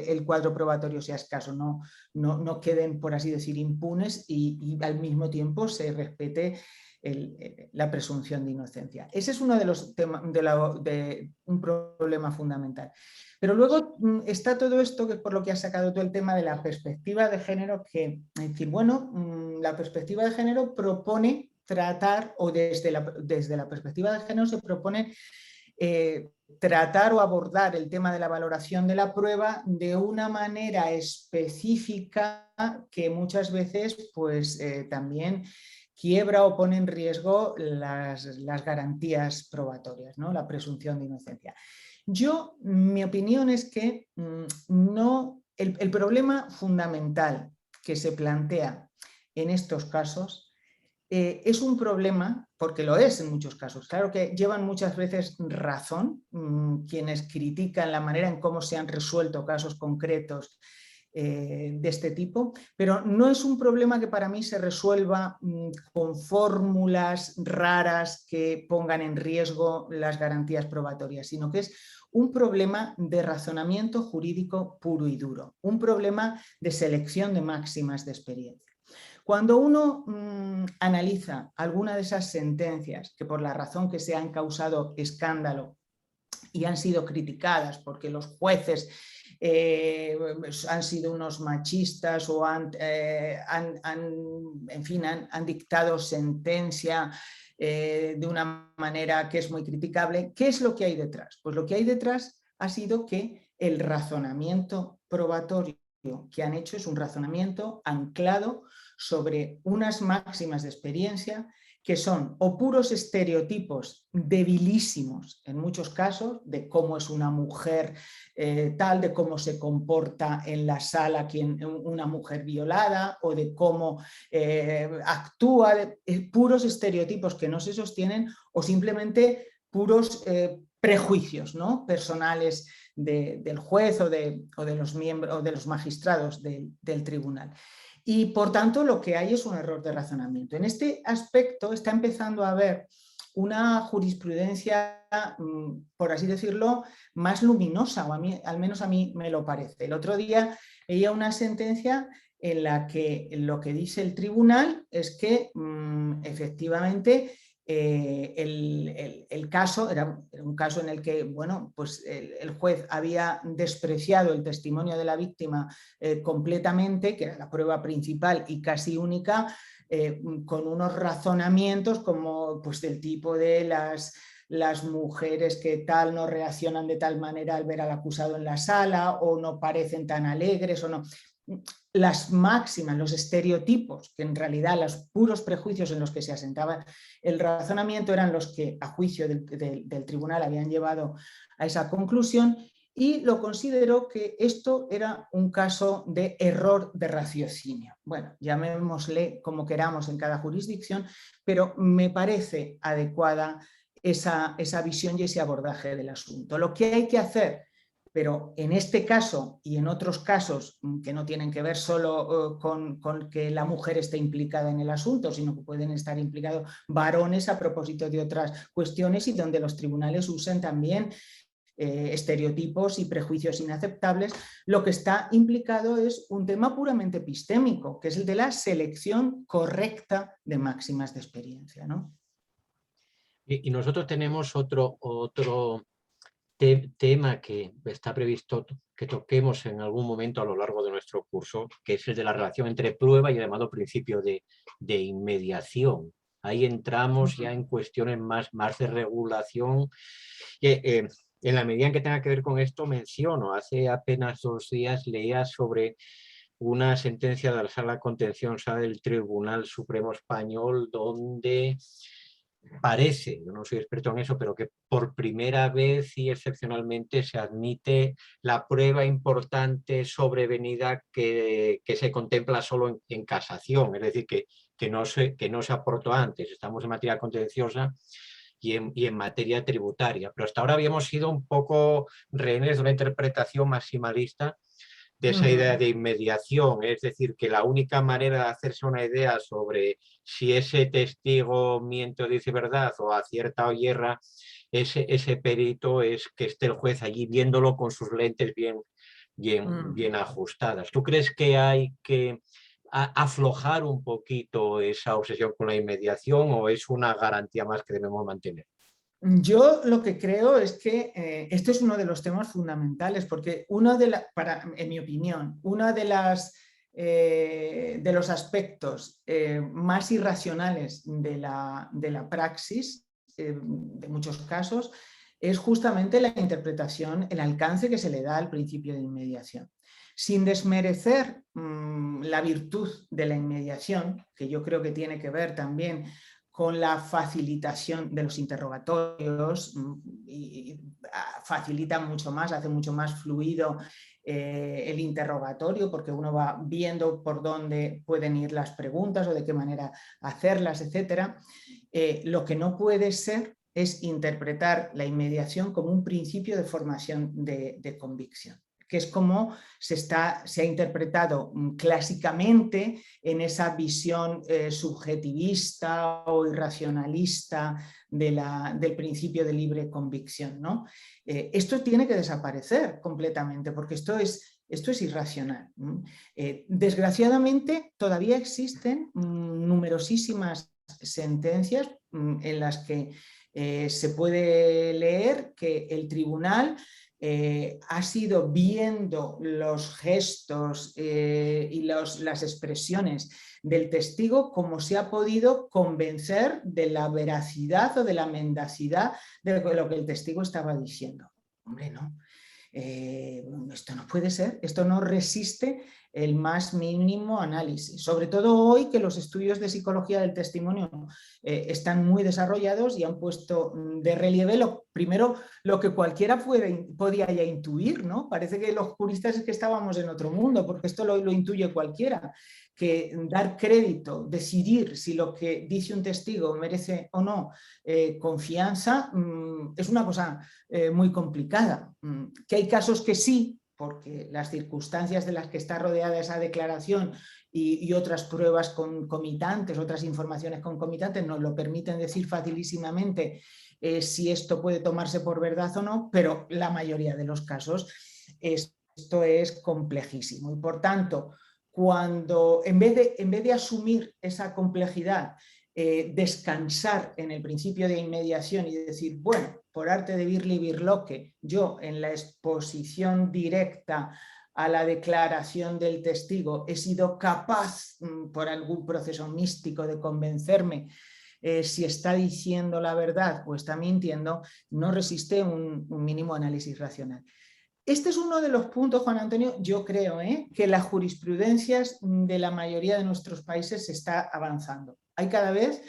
el cuadro probatorio sea escaso, no queden, por así decir, impunes, y al mismo tiempo se respete la presunción de inocencia. Ese es uno de los temas de un problema fundamental. Pero luego está todo esto, que es por lo que has sacado todo el tema de la perspectiva de género, que es decir, bueno, la perspectiva de género propone tratar, o desde la perspectiva de género se propone tratar o abordar el tema de la valoración de la prueba de una manera específica que muchas veces pues también quiebra o pone en riesgo las garantías probatorias, ¿no? La presunción de inocencia. Mi opinión es que el problema fundamental que se plantea en estos casos es un problema, porque lo es en muchos casos. Claro que llevan muchas veces razón quienes critican la manera en cómo se han resuelto casos concretos de este tipo, pero no es un problema que para mí se resuelva con fórmulas raras que pongan en riesgo las garantías probatorias, sino que es un problema de razonamiento jurídico puro y duro, un problema de selección de máximas de experiencia. Cuando uno analiza alguna de esas sentencias que por la razón que se han causado escándalo y han sido criticadas porque los jueces han sido unos machistas o han dictado sentencia de una manera que es muy criticable. ¿Qué es lo que hay detrás? Pues lo que hay detrás ha sido que el razonamiento probatorio que han hecho es un razonamiento anclado sobre unas máximas de experiencia que son o puros estereotipos debilísimos en muchos casos de cómo es una mujer tal, de cómo se comporta en la sala una mujer violada o de cómo actúa, puros estereotipos que no se sostienen o simplemente puros prejuicios, ¿no?, personales del juez o de los miembros o de los magistrados del tribunal. Y por tanto lo que hay es un error de razonamiento. En este aspecto está empezando a haber una jurisprudencia, por así decirlo, más luminosa, o al menos a mí me lo parece. El otro día veía una sentencia en la que lo que dice el tribunal es que efectivamente el caso era un caso en el que, bueno, pues el juez había despreciado el testimonio de la víctima completamente, que era la prueba principal y casi única, con unos razonamientos como pues del tipo de las mujeres que tal no reaccionan de tal manera al ver al acusado en la sala o no parecen tan alegres o no. Las máximas, los estereotipos, que en realidad los puros prejuicios en los que se asentaba el razonamiento eran los que a juicio del tribunal habían llevado a esa conclusión, y lo consideró que esto era un caso de error de raciocinio. Bueno, llamémosle como queramos en cada jurisdicción, pero me parece adecuada esa visión y ese abordaje del asunto. Lo que hay que hacer, pero en este caso y en otros casos que no tienen que ver solo con que la mujer esté implicada en el asunto, sino que pueden estar implicados varones a propósito de otras cuestiones y donde los tribunales usan también estereotipos y prejuicios inaceptables, lo que está implicado es un tema puramente epistémico, que es el de la selección correcta de máximas de experiencia, ¿no? Y nosotros tenemos otro tema que está previsto que toquemos en algún momento a lo largo de nuestro curso, que es el de la relación entre prueba y el llamado principio de inmediación. Ahí entramos ya en cuestiones más de regulación. En la medida en que tenga que ver con esto, menciono, hace apenas 2 días leía sobre una sentencia de la Sala Contenciosa del Tribunal Supremo Español donde parece, yo no soy experto en eso, pero que por primera vez y excepcionalmente se admite la prueba importante sobrevenida que se contempla solo en casación, es decir, que no se aportó antes. Estamos en materia contenciosa y en materia tributaria, pero hasta ahora habíamos sido un poco rehenes de una interpretación maximalista de esa idea de inmediación, es decir, que la única manera de hacerse una idea sobre si ese testigo miente o dice verdad o acierta o hierra, ese perito es que esté el juez allí viéndolo con sus lentes bien ajustadas. ¿Tú crees que hay que aflojar un poquito esa obsesión con la inmediación o es una garantía más que debemos mantener? Yo lo que creo es que esto es uno de los temas fundamentales, porque en mi opinión, uno de los aspectos más irracionales de la praxis, de muchos casos, es justamente la interpretación, el alcance que se le da al principio de inmediación. Sin desmerecer la virtud de la inmediación, que yo creo que tiene que ver también con la facilitación de los interrogatorios y facilita mucho más, hace mucho más fluido el interrogatorio, porque uno va viendo por dónde pueden ir las preguntas o de qué manera hacerlas, etc. Lo que no puede ser es interpretar la inmediación como un principio de formación de convicción, que es como se ha interpretado clásicamente en esa visión subjetivista o irracionalista del principio de libre convicción, ¿no? Esto tiene que desaparecer completamente, porque esto es irracional. Desgraciadamente, todavía existen numerosísimas sentencias en las que se puede leer que el tribunal ha sido viendo los gestos y las expresiones del testigo como se ha podido convencer de la veracidad o de la mendacidad de lo que el testigo estaba diciendo. Hombre, no. Esto no puede ser, esto no resiste el más mínimo análisis, sobre todo hoy que los estudios de psicología del testimonio están muy desarrollados y han puesto de relieve primero lo que cualquiera podía ya intuir, ¿no? Parece que los juristas es que estábamos en otro mundo, porque esto lo intuye cualquiera, que dar crédito, decidir si lo que dice un testigo merece o no confianza, es una cosa muy complicada. Que hay casos que sí, porque las circunstancias de las que está rodeada esa declaración y otras pruebas concomitantes, otras informaciones concomitantes nos lo permiten decir facilísimamente si esto puede tomarse por verdad o no, pero la mayoría de los casos esto es complejísimo y por tanto cuando en vez de asumir esa complejidad, descansar en el principio de inmediación y decir, bueno, por arte de Birli Birloque, yo en la exposición directa a la declaración del testigo he sido capaz, por algún proceso místico, de convencerme si está diciendo la verdad o está mintiendo, no resiste un mínimo análisis racional. Este es uno de los puntos, Juan Antonio, yo creo, que las jurisprudencias de la mayoría de nuestros países se está avanzando. Hay cada vez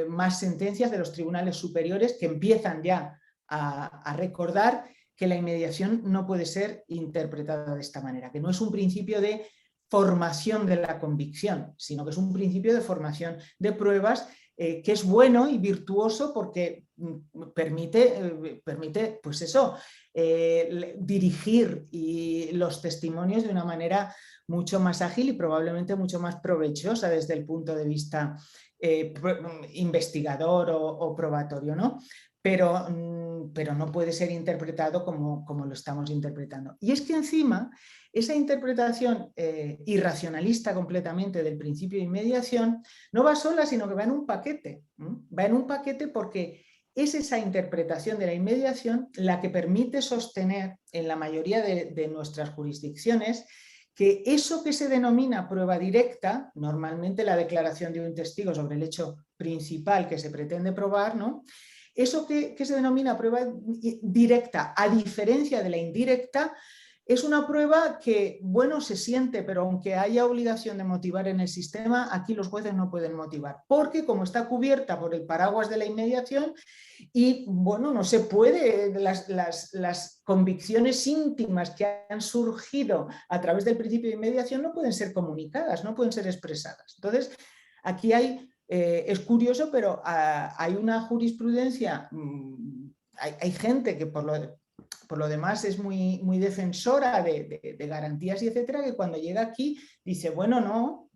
más sentencias de los tribunales superiores que empiezan ya a recordar que la inmediación no puede ser interpretada de esta manera, que no es un principio de formación de la convicción, sino que es un principio de formación de pruebas que es bueno y virtuoso porque permite pues eso, dirigir los testimonios de una manera mucho más ágil y probablemente mucho más provechosa desde el punto de vista investigador o probatorio, ¿no? Pero no puede ser interpretado como lo estamos interpretando. Y es que encima esa interpretación irracionalista completamente del principio de inmediación no va sola, sino que va en un paquete. Va en un paquete porque es esa interpretación de la inmediación la que permite sostener en la mayoría de nuestras jurisdicciones que eso que se denomina prueba directa, normalmente la declaración de un testigo sobre el hecho principal que se pretende probar, ¿no? Eso que se denomina prueba directa, a diferencia de la indirecta, es una prueba que, bueno, se siente, pero aunque haya obligación de motivar en el sistema, aquí los jueces no pueden motivar, porque como está cubierta por el paraguas de la inmediación y, bueno, no se puede, las convicciones íntimas que han surgido a través del principio de inmediación no pueden ser comunicadas, no pueden ser expresadas. Entonces, aquí es curioso, pero hay una jurisprudencia, hay gente que por lo demás es muy defensora de garantías y etcétera, que cuando llega aquí dice, bueno, no,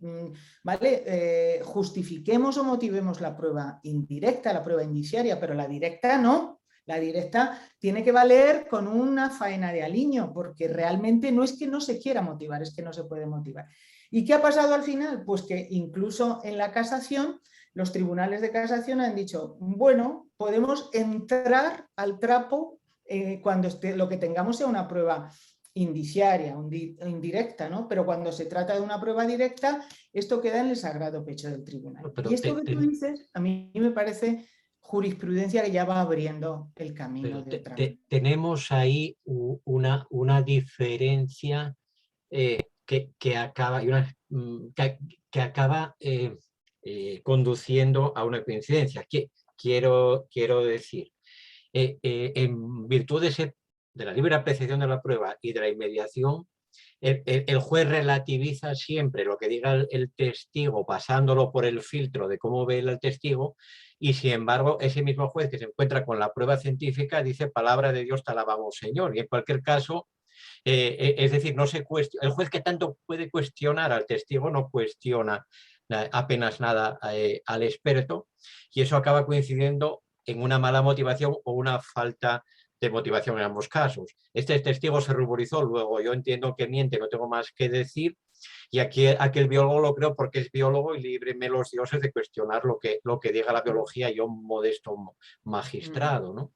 vale, justifiquemos o motivemos la prueba indirecta, la prueba indiciaria, pero la directa no. La directa tiene que valer con una faena de aliño, porque realmente no es que no se quiera motivar, es que no se puede motivar. ¿Y qué ha pasado al final? Pues que incluso en la casación, los tribunales de casación han dicho, bueno, podemos entrar al trapo cuando lo que tengamos sea una prueba indiciaria, indirecta, ¿no? Pero cuando se trata de una prueba directa, esto queda en el sagrado pecho del tribunal. Pero y esto que tú dices, a mí me parece jurisprudencia que ya va abriendo el camino de otra vez. Tenemos ahí una diferencia que acaba, que acaba conduciendo a una coincidencia. Quiero decir, en virtud de la libre apreciación de la prueba y de la inmediación, el juez relativiza siempre lo que diga el testigo pasándolo por el filtro de cómo ve el testigo, y sin embargo ese mismo juez que se encuentra con la prueba científica dice palabra de Dios te alabamos Señor, y en cualquier caso es decir, no se el juez que tanto puede cuestionar al testigo no cuestiona apenas nada al experto, y eso acaba coincidiendo en una mala motivación o una falta de motivación en ambos casos. Este testigo se ruborizó, luego yo entiendo que miente, no tengo más que decir, y aquí aquel biólogo lo creo porque es biólogo y líbreme los dioses de cuestionar lo que diga la biología, yo un modesto magistrado, ¿no?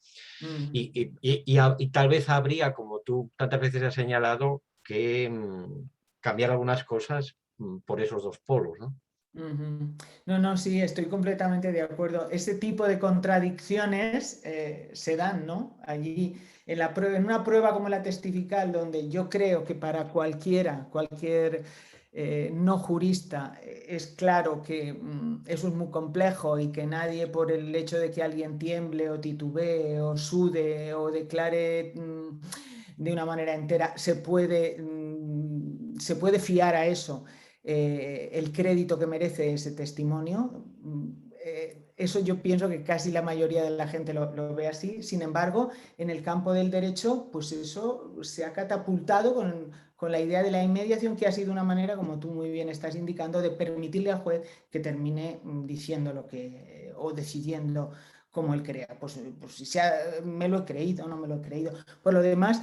Y tal vez habría, como tú tantas veces has señalado, que cambiar algunas cosas por esos dos polos, ¿no? No, no, sí, estoy completamente de acuerdo. Ese tipo de contradicciones se dan, ¿no? Allí, en una prueba como la testifical, donde yo creo que para cualquier no jurista, es claro que eso es muy complejo y que nadie, por el hecho de que alguien tiemble o titubee o sude o declare de una manera entera, se puede fiar a eso. El crédito que merece ese testimonio. Eso yo pienso que casi la mayoría de la gente lo ve así. Sin embargo, en el campo del derecho, pues eso se ha catapultado con la idea de la inmediación, que ha sido una manera, como tú muy bien estás indicando, de permitirle al juez que termine diciendo lo que, o decidiendo como él crea. Pues si me lo he creído o no me lo he creído. Por lo demás,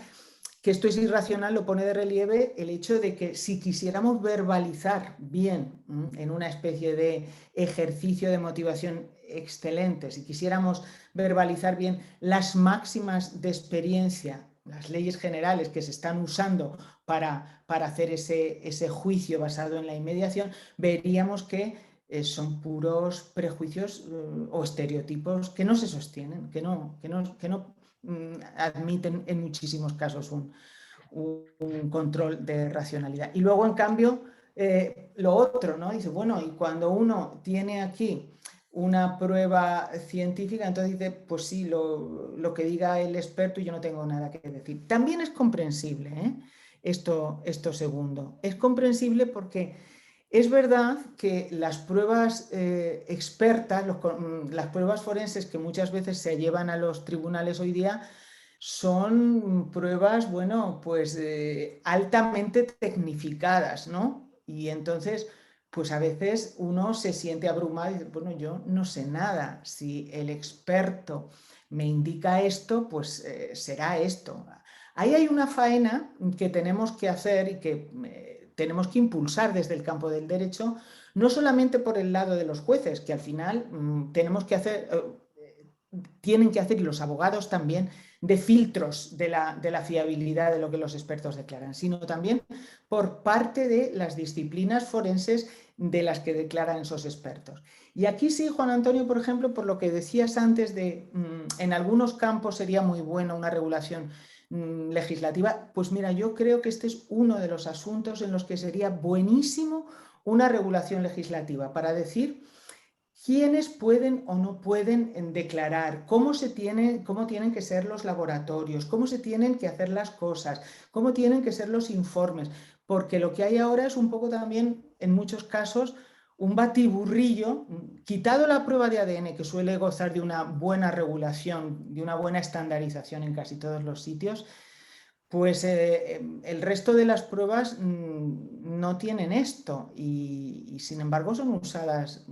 que esto es irracional, lo pone de relieve el hecho de que si quisiéramos verbalizar bien, en una especie de ejercicio de motivación excelente, si quisiéramos verbalizar bien las máximas de experiencia, las leyes generales que se están usando para hacer ese juicio basado en la inmediación, veríamos que son puros prejuicios o estereotipos que no se sostienen, que no admiten en muchísimos casos un control de racionalidad. Y luego, en cambio, lo otro, ¿no? Dice, bueno, y cuando uno tiene aquí una prueba científica, entonces dice, pues sí, lo que diga el experto y yo no tengo nada que decir. También es comprensible, ¿eh? Esto segundo. Es comprensible porque es verdad que las pruebas expertas, las pruebas forenses que muchas veces se llevan a los tribunales hoy día, son pruebas, bueno, pues altamente tecnificadas, ¿no? Y entonces, pues a veces uno se siente abrumado y dice, bueno, yo no sé nada. Si el experto me indica esto, pues será esto. Ahí hay una faena que tenemos que hacer y que tenemos que impulsar desde el campo del derecho, no solamente por el lado de los jueces, que al final tenemos que hacer, tienen que hacer, y los abogados también, de filtros de la fiabilidad de lo que los expertos declaran, sino también por parte de las disciplinas forenses de las que declaran esos expertos. Y aquí sí, Juan Antonio, por ejemplo, por lo que decías antes de en algunos campos sería muy buena una regulación legislativa, pues mira, yo creo que este es uno de los asuntos en los que sería buenísimo una regulación legislativa para decir quiénes pueden o no pueden declarar, cómo tienen que ser los laboratorios, cómo se tienen que hacer las cosas, cómo tienen que ser los informes, porque lo que hay ahora es un poco también, en muchos casos, un batiburrillo, quitado la prueba de ADN, que suele gozar de una buena regulación, de una buena estandarización en casi todos los sitios, pues el resto de las pruebas no tienen esto y sin embargo son usadas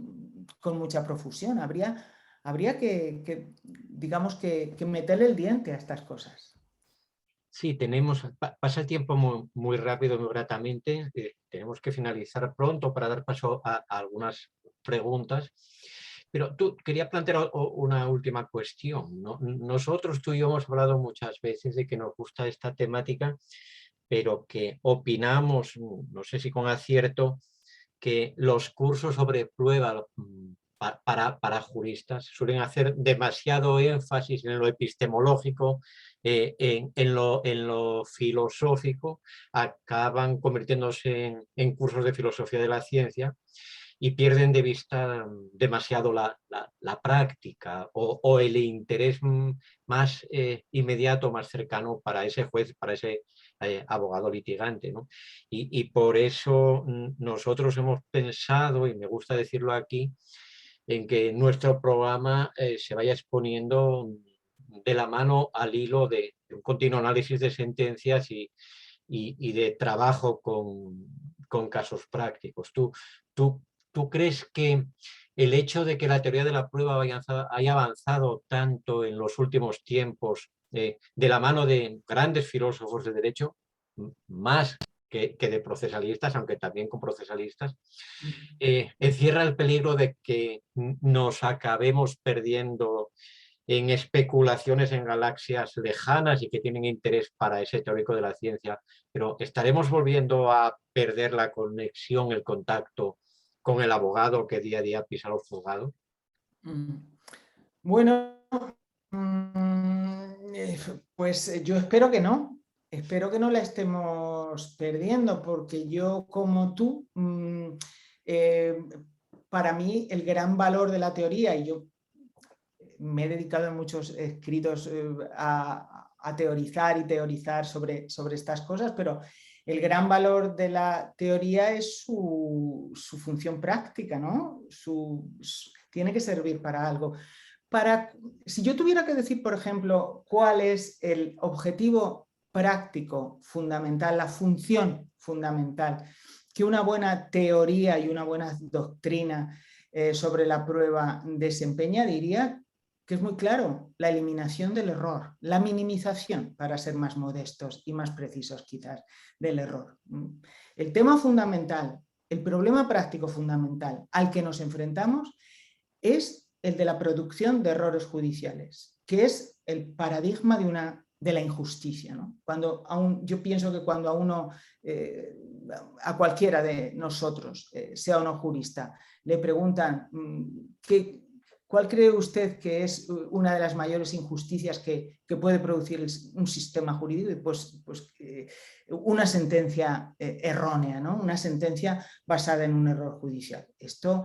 con mucha profusión. Habría que digamos, que meterle el diente a estas cosas. Sí, pasa el tiempo muy rápido, muy gratamente. Tenemos que finalizar pronto para dar paso a algunas preguntas. Pero quería plantear una última cuestión, ¿no? Nosotros, tú y yo, hemos hablado muchas veces de que nos gusta esta temática, pero que opinamos, no sé si con acierto, que los cursos sobre prueba para juristas suelen hacer demasiado énfasis en lo epistemológico, en lo filosófico, acaban convirtiéndose en cursos de filosofía de la ciencia y pierden de vista demasiado la práctica o el interés más inmediato, más cercano para ese juez, para ese abogado litigante, ¿no? Y por eso nosotros hemos pensado, y me gusta decirlo aquí, en que nuestro programa se vaya exponiendo de la mano al hilo de un continuo análisis de sentencias y de trabajo con casos prácticos. ¿Tú crees que el hecho de que la teoría de la prueba haya avanzado tanto en los últimos tiempos, de la mano de grandes filósofos de derecho, más que de procesalistas, aunque también con procesalistas, encierra el peligro de que nos acabemos perdiendo en especulaciones en galaxias lejanas y que tienen interés para ese teórico de la ciencia, pero estaremos volviendo a perder la conexión, el contacto con el abogado que día a día pisa los juzgados. Bueno, pues yo espero que no. Espero que no la estemos perdiendo, porque yo, como tú, para mí el gran valor de la teoría, y yo me he dedicado en muchos escritos a teorizar y teorizar sobre estas cosas, pero el gran valor de la teoría es su función práctica, ¿no? Tiene que servir para algo. Si yo tuviera que decir, por ejemplo, cuál es el objetivo práctico fundamental, la función fundamental que una buena teoría y una buena doctrina sobre la prueba desempeña, diría que es muy claro: la eliminación del error, la minimización, para ser más modestos y más precisos quizás, del error. El tema fundamental, el problema práctico fundamental al que nos enfrentamos es el de la producción de errores judiciales, que es el paradigma de la injusticia, ¿no? Yo pienso que cuando a uno, a cualquiera de nosotros, sea o no jurista, le preguntan ¿cuál cree usted que es una de las mayores injusticias que puede producir un sistema jurídico? Pues una sentencia errónea, ¿no? Una sentencia basada en un error judicial. Esto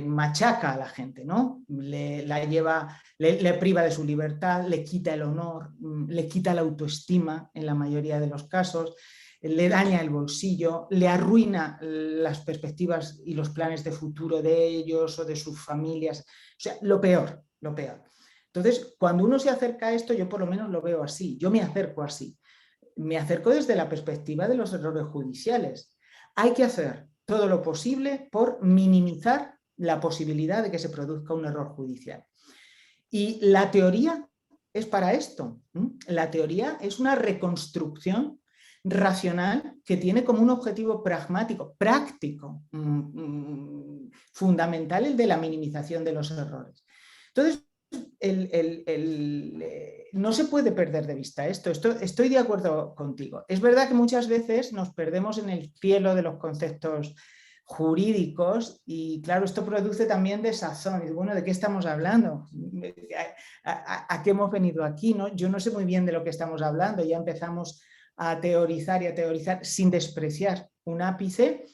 machaca a la gente, ¿no? Le priva de su libertad, le quita el honor, le quita la autoestima en la mayoría de los casos, le daña el bolsillo, le arruina las perspectivas y los planes de futuro de ellos o de sus familias. O sea, lo peor, lo peor. Entonces, cuando uno se acerca a esto, yo por lo menos lo veo así, yo me acerco así. Me acerco desde la perspectiva de los errores judiciales. Hay que hacer todo lo posible por minimizar la posibilidad de que se produzca un error judicial. Y la teoría es para esto. La teoría es una reconstrucción racional que tiene como un objetivo pragmático, práctico, fundamental, el de la minimización de los errores. Entonces, no se puede perder de vista esto. Estoy de acuerdo contigo. Es verdad que muchas veces nos perdemos en el cielo de los conceptos jurídicos y, claro, esto produce también desazón. Y, bueno, ¿de qué estamos hablando? ¿A qué hemos venido aquí, no? Yo no sé muy bien de lo que estamos hablando. Ya empezamos a teorizar y a teorizar sin despreciar un ápice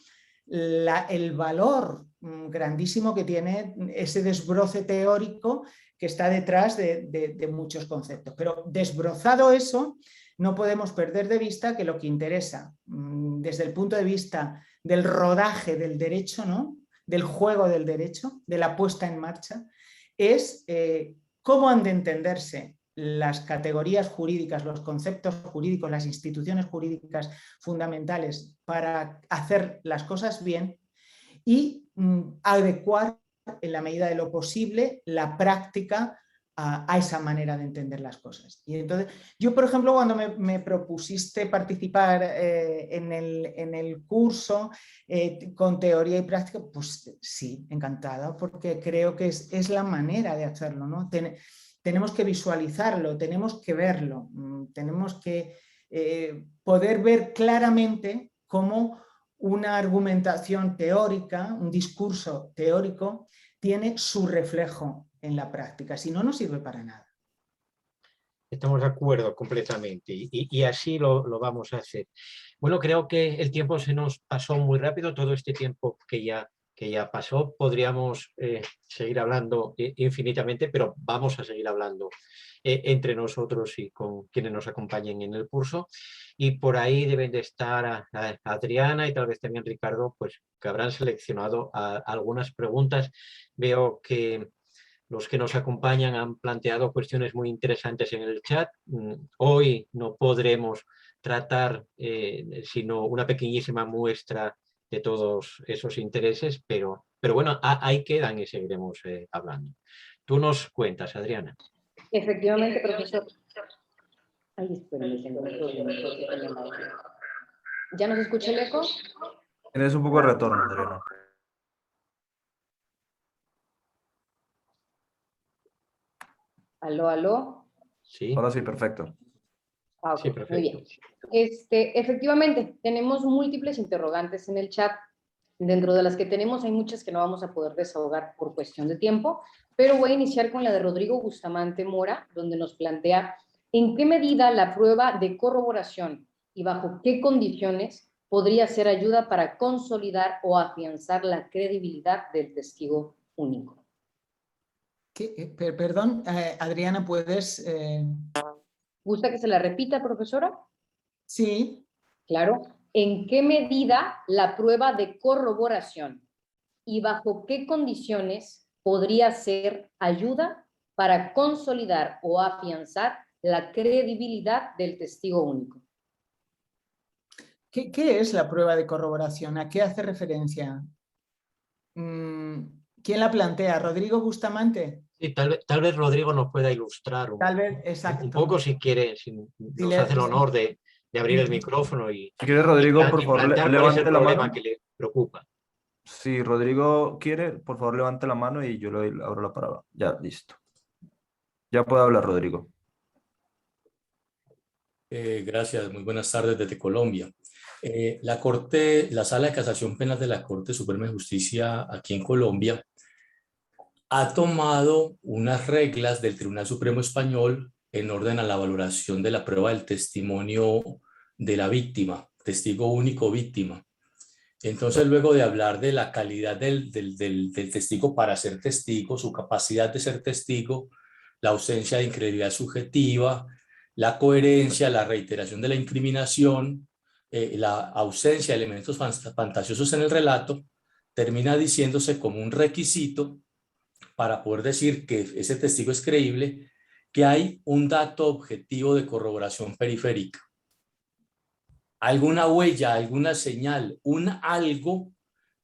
el valor grandísimo que tiene ese desbroce teórico que está detrás de muchos conceptos. Pero desbrozado eso, no podemos perder de vista que lo que interesa desde el punto de vista del rodaje del derecho, ¿no? Del juego del derecho, de la puesta en marcha, es cómo han de entenderse las categorías jurídicas, los conceptos jurídicos, las instituciones jurídicas fundamentales para hacer las cosas bien y adecuar en la medida de lo posible la práctica a esa manera de entender las cosas. Y entonces, yo, por ejemplo, cuando me propusiste participar en el curso con teoría y práctica, pues sí, encantada, porque creo que es la manera de hacerlo, ¿no? Tenemos que visualizarlo, tenemos que verlo, tenemos que poder ver claramente cómo una argumentación teórica, un discurso teórico, tiene su reflejo en la práctica, si no, no sirve para nada. Estamos de acuerdo completamente y así lo vamos a hacer. Bueno, creo que el tiempo se nos pasó muy rápido, todo este tiempo que ya pasó. Podríamos seguir hablando infinitamente, pero vamos a seguir hablando entre nosotros y con quienes nos acompañen en el curso. Y por ahí deben de estar Adriana y tal vez también Ricardo, pues que habrán seleccionado algunas preguntas. Veo que los que nos acompañan han planteado cuestiones muy interesantes en el chat. Hoy no podremos tratar sino una pequeñísima muestra de todos esos intereses, pero bueno, ahí quedan y seguiremos hablando. Tú nos cuentas, Adriana. Efectivamente, profesor. Ay, espérenme, tengo un problema. ¿Ya nos escucha el eco? Tienes un poco de retorno, Adriana. Aló, aló. Sí, Ahora sí, perfecto. Ah, sí, ok, muy perfecto. bien. Efectivamente, tenemos múltiples interrogantes en el chat. Dentro de las que tenemos hay muchas que no vamos a poder desahogar por cuestión de tiempo, pero voy a iniciar con la de Rodrigo Bustamante Mora, donde nos plantea en qué medida la prueba de corroboración y bajo qué condiciones podría ser ayuda para consolidar o afianzar la credibilidad del testigo único. Perdón, Adriana, ¿puedes...? ¿Gusta que se la repita, profesora? Sí. Claro. ¿En qué medida la prueba de corroboración y bajo qué condiciones podría ser ayuda para consolidar o afianzar la credibilidad del testigo único? ¿Qué es la prueba de corroboración? ¿A qué hace referencia? ¿Quién la plantea? ¿Rodrigo Bustamante? Sí, tal vez Rodrigo nos pueda ilustrar Tal vez, un exacto. poco si quiere, si nos hace el honor de abrir el micrófono y Si quieres, Rodrigo, por favor, plantear cuál es el levante la problema mano. que le preocupa. Si Rodrigo quiere, por favor, levante la mano y yo le abro la palabra. Ya, listo. Ya puede hablar, Rodrigo. Gracias, muy buenas tardes desde Colombia. La Sala de Casación Penal de la Corte Suprema de Justicia aquí en Colombia ha tomado unas reglas del Tribunal Supremo Español en orden a la valoración de la prueba del testimonio de la víctima, testigo único víctima. Entonces, luego de hablar de la calidad del testigo para ser testigo, su capacidad de ser testigo, la ausencia de incredibilidad subjetiva, la coherencia, la reiteración de la incriminación, la ausencia de elementos fantasiosos en el relato, termina diciéndose como un requisito para poder decir que ese testigo es creíble, que hay un dato objetivo de corroboración periférica. Alguna huella, alguna señal, un algo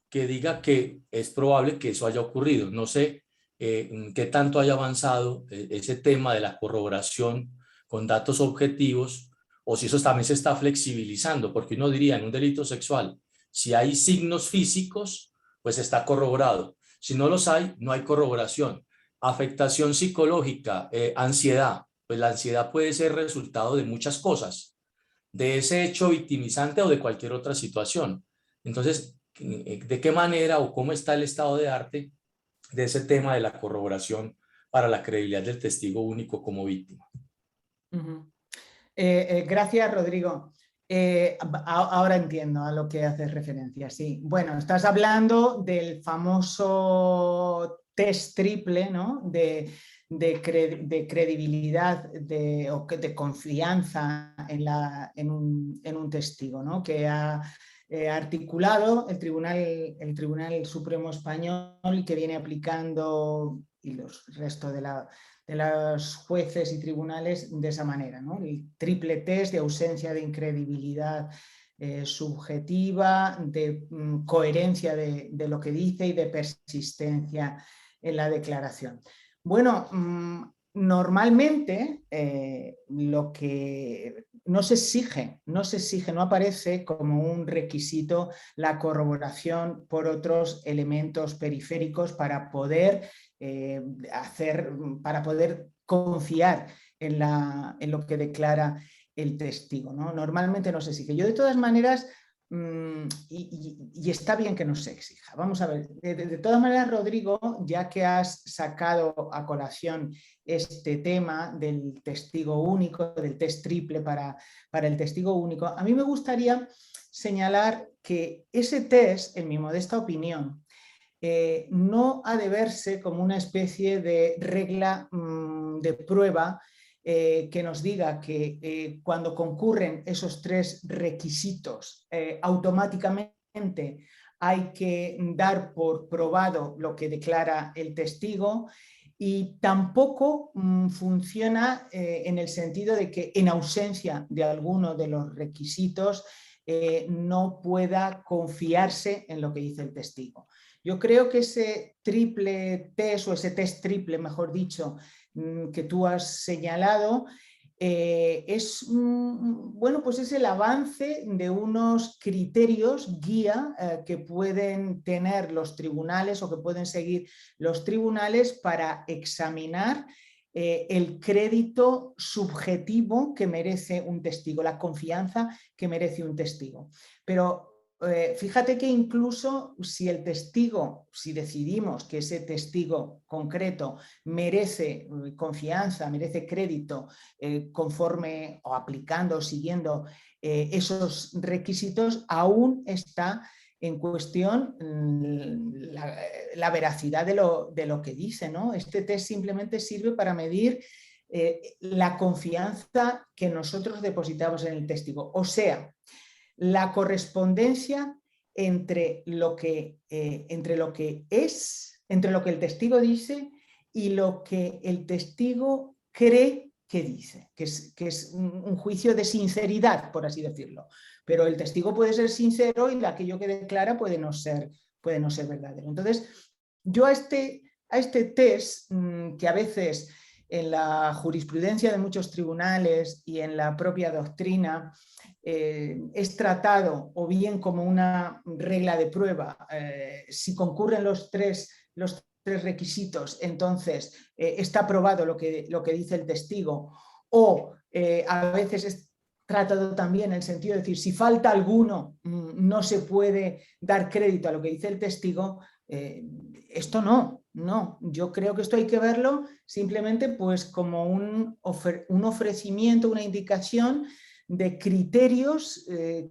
que diga que es probable que eso haya ocurrido. No sé qué tanto haya avanzado ese tema de la corroboración con datos objetivos o si eso también se está flexibilizando, porque uno diría en un delito sexual, si hay signos físicos, pues está corroborado. Si no los hay, no hay corroboración. Afectación psicológica, ansiedad, pues la ansiedad puede ser resultado de muchas cosas, de ese hecho victimizante o de cualquier otra situación. Entonces, ¿de qué manera o cómo está el estado de arte de ese tema de la corroboración para la credibilidad del testigo único como víctima? Gracias, Rodrigo. Ahora entiendo a lo que haces referencia. Sí, bueno, estás hablando del famoso test triple, ¿no? de credibilidad o de confianza en un testigo, ¿no? Que ha articulado el Tribunal Supremo Español y que viene aplicando y los restos de los jueces y tribunales de esa manera, ¿no? El triple test de ausencia de incredibilidad subjetiva, de coherencia de lo que dice y de persistencia en la declaración. Bueno, normalmente lo que no se exige, no aparece como un requisito la corroboración por otros elementos periféricos para poder para poder confiar en lo que declara el testigo, ¿no? Normalmente no se exige. Yo de todas maneras, y está bien que no se exija. Vamos a ver, de todas maneras, Rodrigo, ya que has sacado a colación este tema del testigo único, del test triple para el testigo único, a mí me gustaría señalar que ese test, en mi modesta opinión, no ha de verse como una especie de regla de prueba que nos diga que cuando concurren esos tres requisitos automáticamente hay que dar por probado lo que declara el testigo, y tampoco funciona en el sentido de que en ausencia de alguno de los requisitos no pueda confiarse en lo que dice el testigo. Yo creo que ese triple test, o ese test triple, mejor dicho, que tú has señalado, bueno, pues es el avance de unos criterios guía que pueden tener los tribunales o que pueden seguir los tribunales para examinar el crédito subjetivo que merece un testigo, la confianza que merece un testigo. Pero fíjate que incluso si el testigo, si decidimos que ese testigo concreto merece confianza, merece crédito, conforme o aplicando o siguiendo esos requisitos, aún está en cuestión la veracidad de lo que dice, ¿no? Este test simplemente sirve para medir la confianza que nosotros depositamos en el testigo. O sea, la correspondencia entre lo que el testigo dice y lo que el testigo cree que dice, que es un juicio de sinceridad, por así decirlo. Pero el testigo puede ser sincero y aquello que declara puede no ser verdadero. Entonces, yo a este test, que a veces en la jurisprudencia de muchos tribunales y en la propia doctrina es tratado o bien como una regla de prueba, si concurren los tres requisitos, entonces está probado lo que dice el testigo, o a veces es tratado también en el sentido de decir, si falta alguno, no se puede dar crédito a lo que dice el testigo. Esto no, yo creo que esto hay que verlo simplemente pues como un ofrecimiento, una indicación de criterios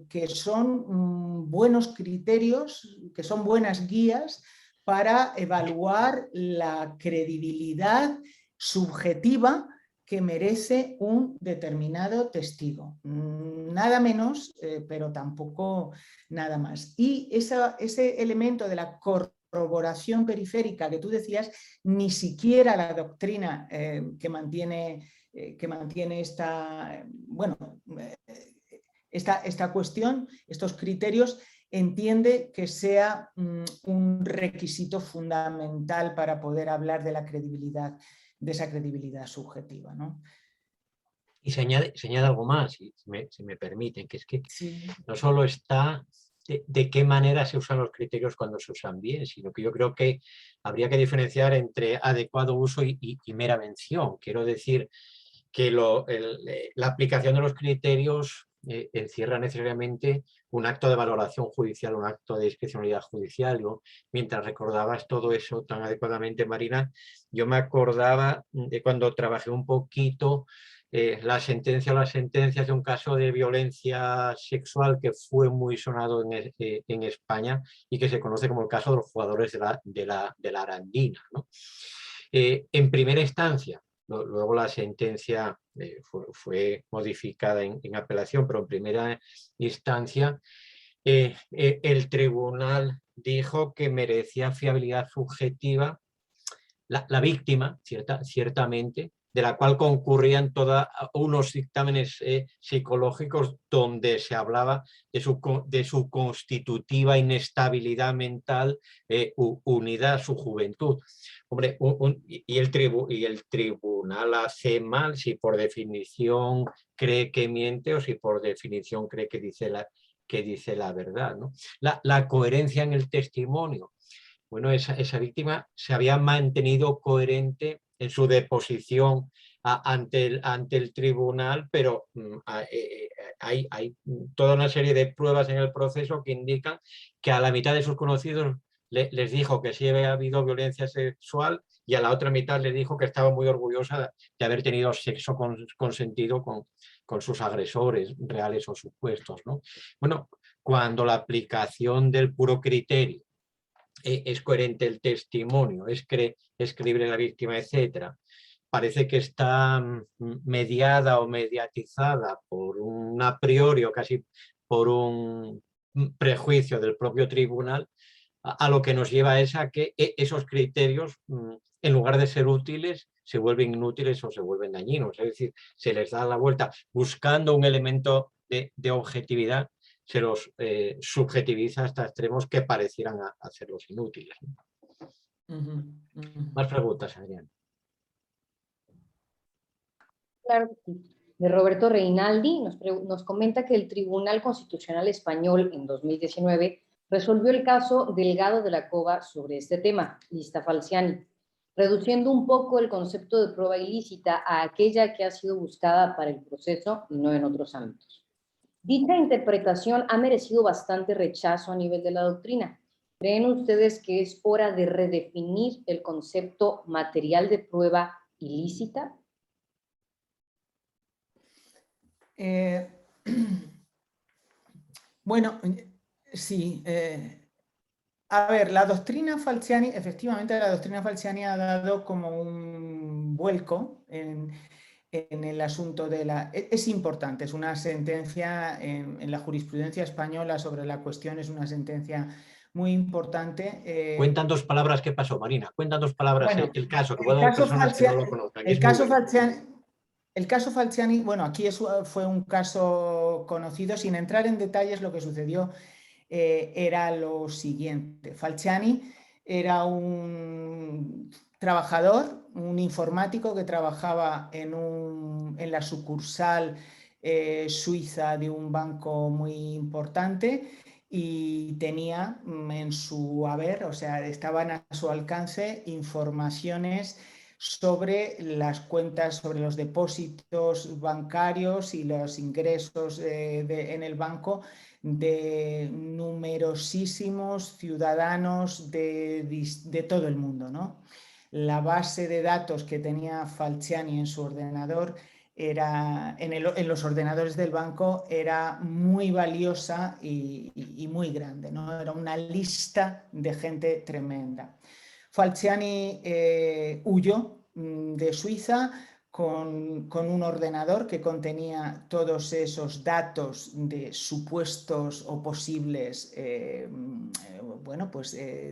que son buenos criterios, que son buenas guías para evaluar la credibilidad subjetiva que merece un determinado testigo. Nada menos, pero tampoco nada más. Y ese elemento de la corroboración periférica que tú decías, ni siquiera la doctrina que mantiene esta cuestión, estos criterios, entiende que sea un requisito fundamental para poder hablar de la credibilidad, de esa credibilidad subjetiva, ¿no? Y se añade algo más, si me permiten, que es que sí. No solo está de qué manera se usan los criterios cuando se usan bien, sino que yo creo que habría que diferenciar entre adecuado uso y mera mención. Quiero decir que la aplicación de los criterios encierra necesariamente un acto de valoración judicial, un acto de discrecionalidad judicial. Yo, mientras recordabas todo eso tan adecuadamente, Marina, yo me acordaba de cuando trabajé un poquito las sentencias de un caso de violencia sexual que fue muy sonado en España y que se conoce como el caso de los jugadores de la Arandina, ¿no? En primera instancia, luego la sentencia fue modificada en apelación, pero en primera instancia el tribunal dijo que merecía fiabilidad subjetiva la víctima, ciertamente, de la cual concurrían unos dictámenes psicológicos donde se hablaba de su constitutiva inestabilidad mental unida a su juventud. Hombre, y el tribunal hace mal si por definición cree que miente o si por definición cree que dice la verdad, ¿no? La coherencia en el testimonio. Bueno, esa víctima se había mantenido coherente en su deposición ante el tribunal, pero hay toda una serie de pruebas en el proceso que indican que a la mitad de sus conocidos les dijo que sí había habido violencia sexual y a la otra mitad les dijo que estaba muy orgullosa de haber tenido sexo consentido con sus agresores reales o supuestos, ¿no? Bueno, cuando la aplicación del puro criterio es coherente el testimonio, es creíble la víctima, etcétera, parece que está mediada o mediatizada por un a priori o casi por un prejuicio del propio tribunal, a lo que nos lleva es a que esos criterios, en lugar de ser útiles, se vuelven inútiles o se vuelven dañinos. Es decir, se les da la vuelta buscando un elemento de objetividad, se los subjetiviza hasta extremos que parecieran hacerlos inútiles. Más preguntas, Adrián. Claro que sí. de Roberto Reinaldi. Nos comenta que el Tribunal Constitucional Español en 2019 resolvió el caso Delgado de la Cova sobre este tema, lista Falciani, reduciendo un poco el concepto de prueba ilícita a aquella que ha sido buscada para el proceso y no en otros ámbitos. Dicha interpretación ha merecido bastante rechazo a nivel de la doctrina. ¿Creen ustedes que es hora de redefinir el concepto material de prueba ilícita? Bueno, sí. A ver, la doctrina Falciani, efectivamente la doctrina Falciani ha dado como un vuelco en el asunto de la... Es importante, es una sentencia en la jurisprudencia española sobre la cuestión, es una sentencia muy importante. Cuentan 2 palabras qué pasó, Marina. Cuentan 2 palabras Bueno, el caso, que pueden haber personas que no lo conozcan. El caso Falciani, bueno, aquí fue un caso conocido. Sin entrar en detalles, lo que sucedió era lo siguiente. Falciani era un trabajador, un informático que trabajaba en la sucursal suiza de un banco muy importante y tenía en su haber, o sea, estaban a su alcance informaciones sobre las cuentas, sobre los depósitos bancarios y los ingresos en el banco de numerosísimos ciudadanos de todo el mundo, ¿no? La base de datos que tenía Falciani en su ordenador en los ordenadores del banco era muy valiosa y muy grande, ¿no? Era una lista de gente tremenda. Falciani huyó de Suiza con un ordenador que contenía todos esos datos de supuestos o posibles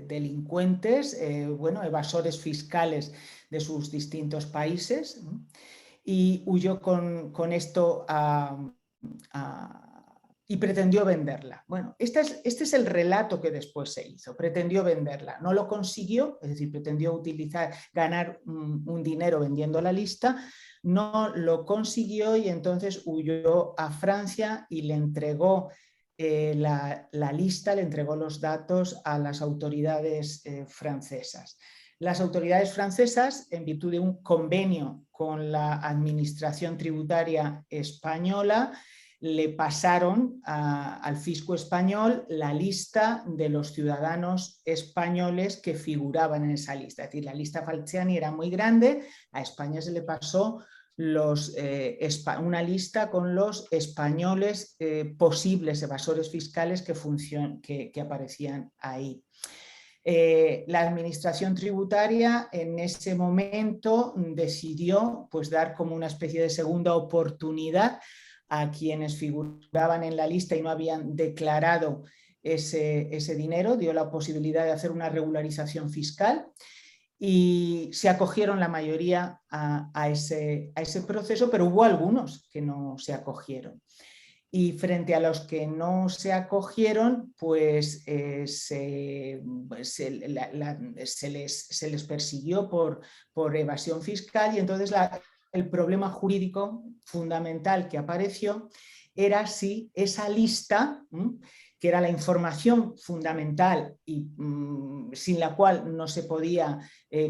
delincuentes, evasores fiscales de sus distintos países, y huyó con esto y pretendió venderla. Bueno, este es el relato que después se hizo. Pretendió venderla, no lo consiguió, es decir, pretendió ganar un dinero vendiendo la lista, no lo consiguió y entonces huyó a Francia y le entregó la lista, le entregó los datos a las autoridades francesas. Las autoridades francesas, en virtud de un convenio con la Administración Tributaria Española, le pasaron al fisco español la lista de los ciudadanos españoles que figuraban en esa lista. Es decir, la lista Falciani era muy grande, a España se le pasó una lista con los españoles posibles evasores fiscales que aparecían ahí. La administración tributaria en ese momento decidió dar como una especie de segunda oportunidad a quienes figuraban en la lista y no habían declarado ese dinero, dio la posibilidad de hacer una regularización fiscal y se acogieron la mayoría a ese proceso, pero hubo algunos que no se acogieron. Y frente a los que no se acogieron, pues se les persiguió por evasión fiscal y entonces el problema jurídico fundamental que apareció era si esa lista, que era la información fundamental y sin la cual no se podía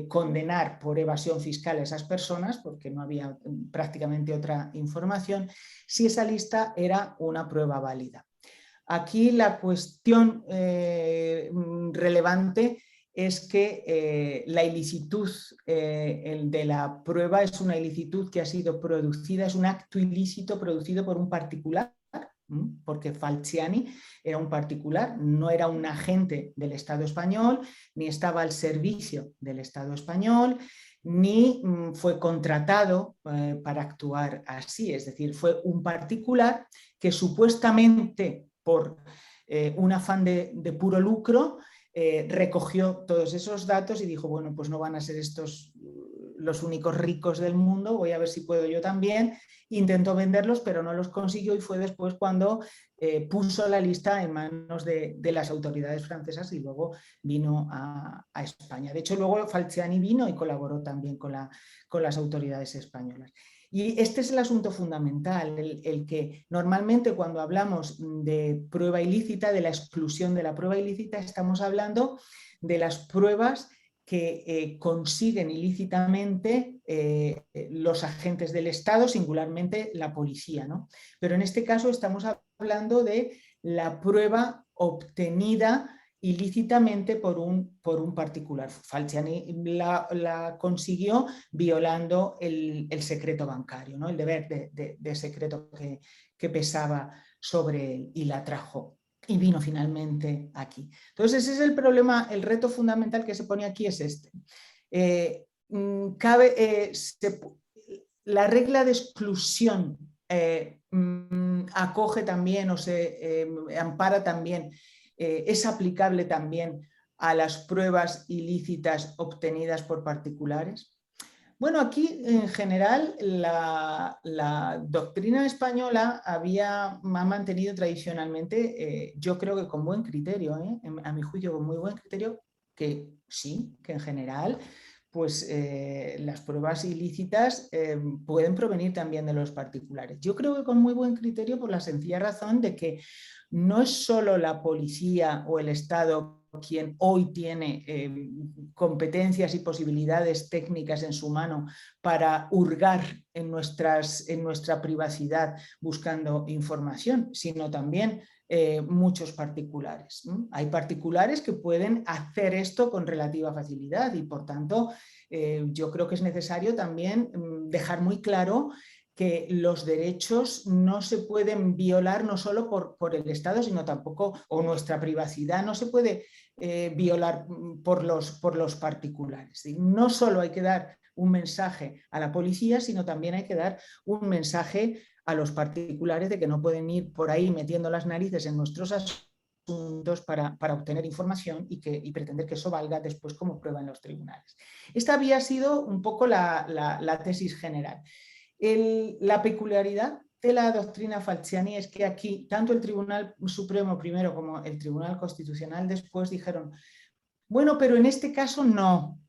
condenar por evasión fiscal a esas personas, porque no había prácticamente otra información, si esa lista era una prueba válida. Aquí la cuestión relevante es que la ilicitud de la prueba es una ilicitud que ha sido producida, es un acto ilícito producido por un particular, porque Falciani era un particular, no era un agente del Estado español, ni estaba al servicio del Estado español, ni fue contratado para actuar así, es decir, fue un particular que supuestamente por un afán de puro lucro recogió todos esos datos y dijo, bueno, pues no van a ser estos los únicos ricos del mundo, voy a ver si puedo yo también. Intentó venderlos, pero no los consiguió y fue después cuando puso la lista en manos de las autoridades francesas y luego vino a España. De hecho, luego Falciani vino y colaboró también con las autoridades españolas. Y este es el asunto fundamental, el que normalmente cuando hablamos de prueba ilícita, de la exclusión de la prueba ilícita, estamos hablando de las pruebas que consiguen ilícitamente los agentes del Estado, singularmente la policía, ¿no? Pero en este caso estamos hablando de la prueba obtenida ilícitamente por un particular. Falciani la consiguió violando el secreto bancario, ¿no? El deber de secreto que pesaba sobre él, y la trajo. Y vino finalmente aquí. Entonces ese es el problema, el reto fundamental que se pone aquí es este. La regla de exclusión acoge también o se ampara también, es aplicable también a las pruebas ilícitas obtenidas por particulares. Bueno, aquí en general la doctrina española ha mantenido tradicionalmente, yo creo que con buen criterio, a mi juicio con muy buen criterio, que sí, que en general pues las pruebas ilícitas pueden provenir también de los particulares. Yo creo que con muy buen criterio por la sencilla razón de que no es solo la policía o el Estado quien hoy tiene competencias y posibilidades técnicas en su mano para hurgar en nuestra privacidad buscando información, sino también muchos particulares. Hay particulares que pueden hacer esto con relativa facilidad y por tanto yo creo que es necesario también dejar muy claro que los derechos no se pueden violar no solo por el Estado, sino tampoco, o nuestra privacidad no se puede violar por los particulares. No solo hay que dar un mensaje a la policía, sino también hay que dar un mensaje a los particulares de que no pueden ir por ahí metiendo las narices en nuestros asuntos para obtener información y pretender que eso valga después como prueba en los tribunales. Esta había sido un poco la tesis general. La peculiaridad de la doctrina Falciani es que aquí tanto el Tribunal Supremo primero como el Tribunal Constitucional después dijeron, bueno, pero en este caso no,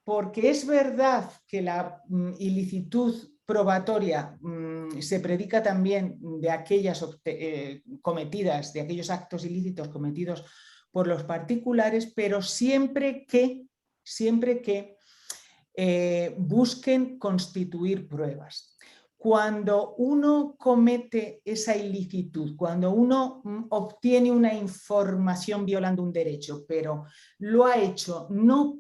porque es verdad que la ilicitud probatoria se predica también de aquellas cometidas, de aquellos actos ilícitos cometidos por los particulares, pero siempre que busquen constituir pruebas. Cuando uno comete esa ilicitud, cuando uno obtiene una información violando un derecho, pero lo ha hecho no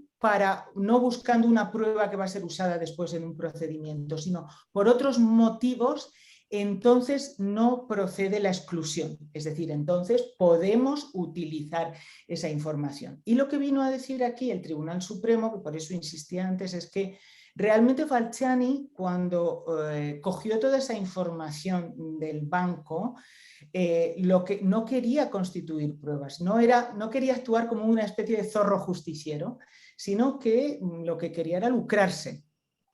buscando una prueba que va a ser usada después en un procedimiento, sino por otros motivos, entonces no procede la exclusión. Es decir, entonces podemos utilizar esa información. Y lo que vino a decir aquí el Tribunal Supremo, que por eso insistía antes, es que realmente Falciani, cuando cogió toda esa información del banco, lo que no quería constituir pruebas, no quería actuar como una especie de zorro justiciero, sino que lo que quería era lucrarse.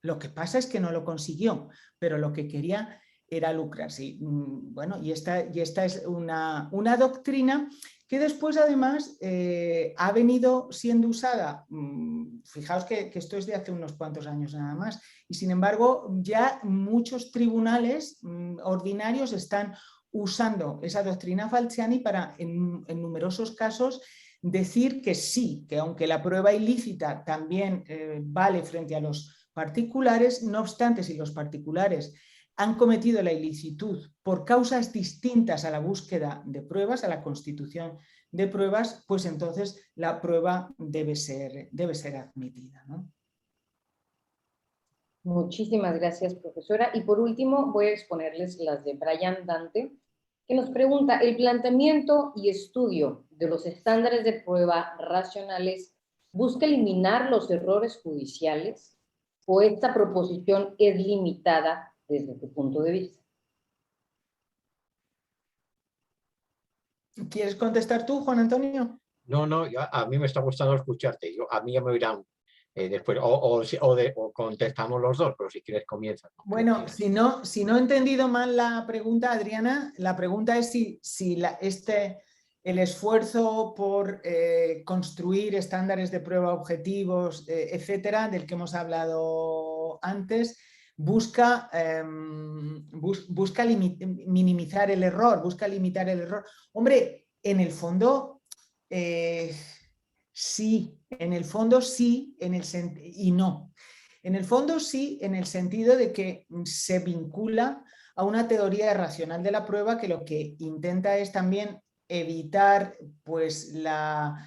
Lo que pasa es que no lo consiguió, pero lo que quería era lucrarse. Bueno, y esta es una doctrina que después además ha venido siendo usada, fijaos que esto es de hace unos cuantos años nada más, y sin embargo ya muchos tribunales ordinarios están usando esa doctrina Falciani para en numerosos casos decir que sí, que aunque la prueba ilícita también vale frente a los particulares, no obstante, si los particulares han cometido la ilicitud por causas distintas a la búsqueda de pruebas, a la constitución de pruebas, pues entonces la prueba debe ser admitida, ¿no? Muchísimas gracias, profesora. Y por último, voy a exponerles las de Brian Dante, que nos pregunta, ¿el planteamiento y estudio de los estándares de prueba racionales busca eliminar los errores judiciales o esta proposición es limitada desde tu punto de vista? ¿Quieres contestar tú, Juan Antonio? No, a mí me está gustando escucharte. A mí ya me oirán después, o contestamos los dos, pero si quieres comienza. ¿No? Bueno, si no he entendido mal la pregunta, Adriana, la pregunta es si el esfuerzo por construir estándares de prueba objetivos, etcétera, del que hemos hablado antes, busca, minimizar el error, busca limitar el error. Hombre, en el fondo, sí, en el fondo sí, y no. En el fondo sí, en el sentido de que se vincula a una teoría racional de la prueba que lo que intenta es también evitar pues, la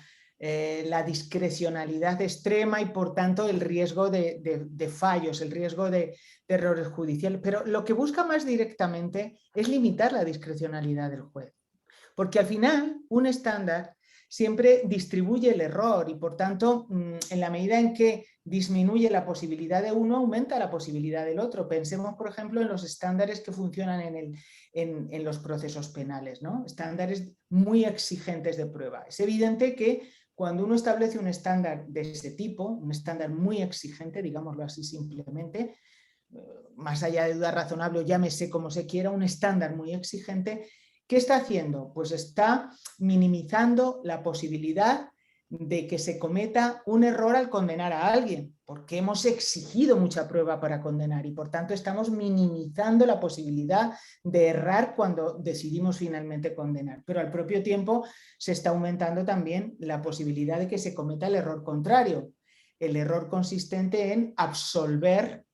discrecionalidad extrema y por tanto el riesgo de fallos, el riesgo de errores judiciales. Pero lo que busca más directamente es limitar la discrecionalidad del juez. Porque al final un estándar siempre distribuye el error y por tanto en la medida en que disminuye la posibilidad de uno, aumenta la posibilidad del otro. Pensemos, por ejemplo, en los estándares que funcionan en los procesos penales, ¿no? Estándares muy exigentes de prueba. Es evidente que cuando uno establece un estándar de ese tipo, un estándar muy exigente, digámoslo así simplemente, más allá de duda razonable, llámese como se quiera, un estándar muy exigente, ¿qué está haciendo? Pues está minimizando la posibilidad de que se cometa un error al condenar a alguien, porque hemos exigido mucha prueba para condenar y por tanto estamos minimizando la posibilidad de errar cuando decidimos finalmente condenar. Pero al propio tiempo se está aumentando también la posibilidad de que se cometa el error contrario, el error consistente en absolver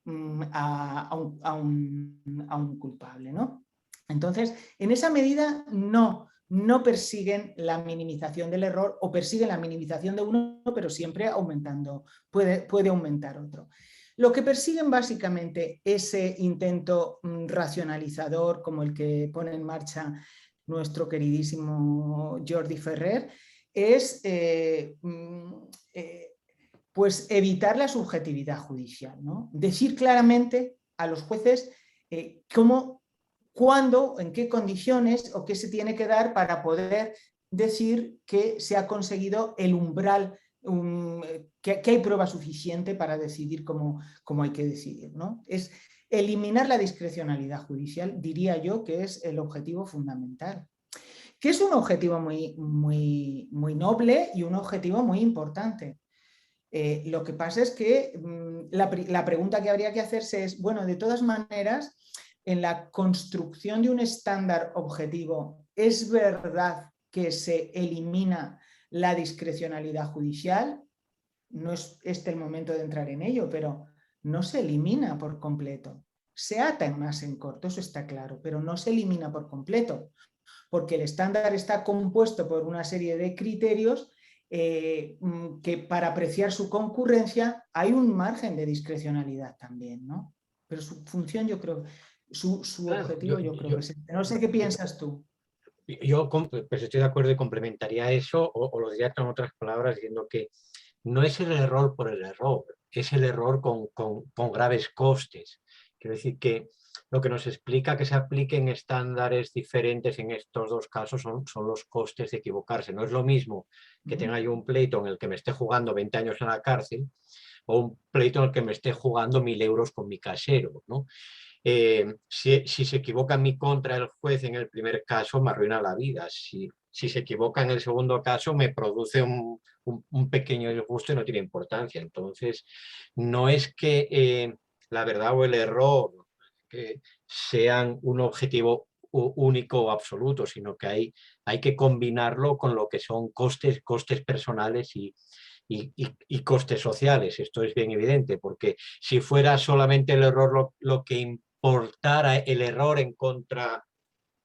a un culpable, ¿no? Entonces, en esa medida no persiguen la minimización del error o persiguen la minimización de uno, pero siempre aumentando, puede aumentar otro. Lo que persiguen básicamente ese intento racionalizador como el que pone en marcha nuestro queridísimo Jordi Ferrer es pues evitar la subjetividad judicial, ¿no? Decir claramente a los jueces cómo, cuándo, en qué condiciones o qué se tiene que dar para poder decir que se ha conseguido el umbral, que hay prueba suficiente para decidir cómo hay que decidir, ¿no? Es eliminar la discrecionalidad judicial, diría yo que es el objetivo fundamental, que es un objetivo muy noble y un objetivo muy importante. Lo que pasa es que la pregunta que habría que hacerse es, bueno, de todas maneras, en la construcción de un estándar objetivo, ¿es verdad que se elimina la discrecionalidad judicial? No es este el momento de entrar en ello, pero no se elimina por completo. Se ata más en corto, eso está claro, pero no se elimina por completo, porque el estándar está compuesto por una serie de criterios que para apreciar su concurrencia hay un margen de discrecionalidad también, ¿no? Pero su función yo creo, su objetivo yo creo que es este. No sé qué piensas tú. Yo pues estoy de acuerdo y complementaría eso o lo diría con otras palabras diciendo que no es el error por el error, es el error con graves costes. Quiero decir que lo que nos explica que se apliquen estándares diferentes en estos dos casos son los costes de equivocarse. No es lo mismo que tenga yo un pleito en el que me esté jugando 20 años en la cárcel o un pleito en el que me esté jugando 1.000 euros con mi casero, ¿no? Si se equivoca en mi contra el juez en el primer caso, me arruina la vida. Si se equivoca en el segundo caso, me produce un pequeño disgusto y no tiene importancia. Entonces, no es que la verdad o el error que sean un objetivo único o absoluto, sino que hay que combinarlo con lo que son costes personales y costes sociales. Esto es bien evidente, porque si fuera solamente el error lo que importara, el error en contra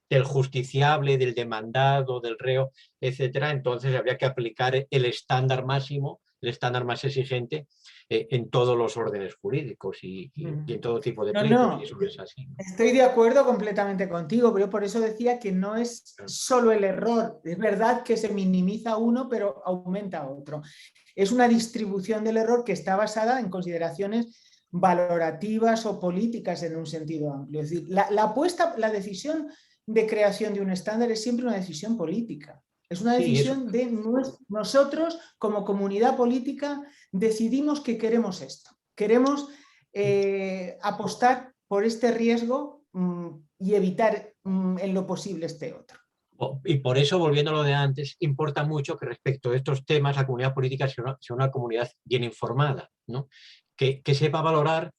del justiciable, del demandado, del reo, etcétera, entonces habría que aplicar el estándar máximo, el estándar más exigente en todos los órdenes jurídicos y en todo tipo de pleitos, No, y eso no es así, ¿no? estoy de acuerdo completamente contigo, pero yo por eso decía que no es solo el error. Es verdad que se minimiza uno, pero aumenta otro. Es una distribución del error que está basada en consideraciones valorativas o políticas en un sentido amplio. Es decir, la decisión de creación de un estándar es siempre una decisión política. Es una decisión de nosotros como comunidad política decidimos que queremos esto. Queremos apostar por este riesgo y evitar en lo posible este otro. Y por eso, volviendo a lo de antes, importa mucho que respecto a estos temas la comunidad política sea una comunidad bien informada, ¿no? Que sepa valorar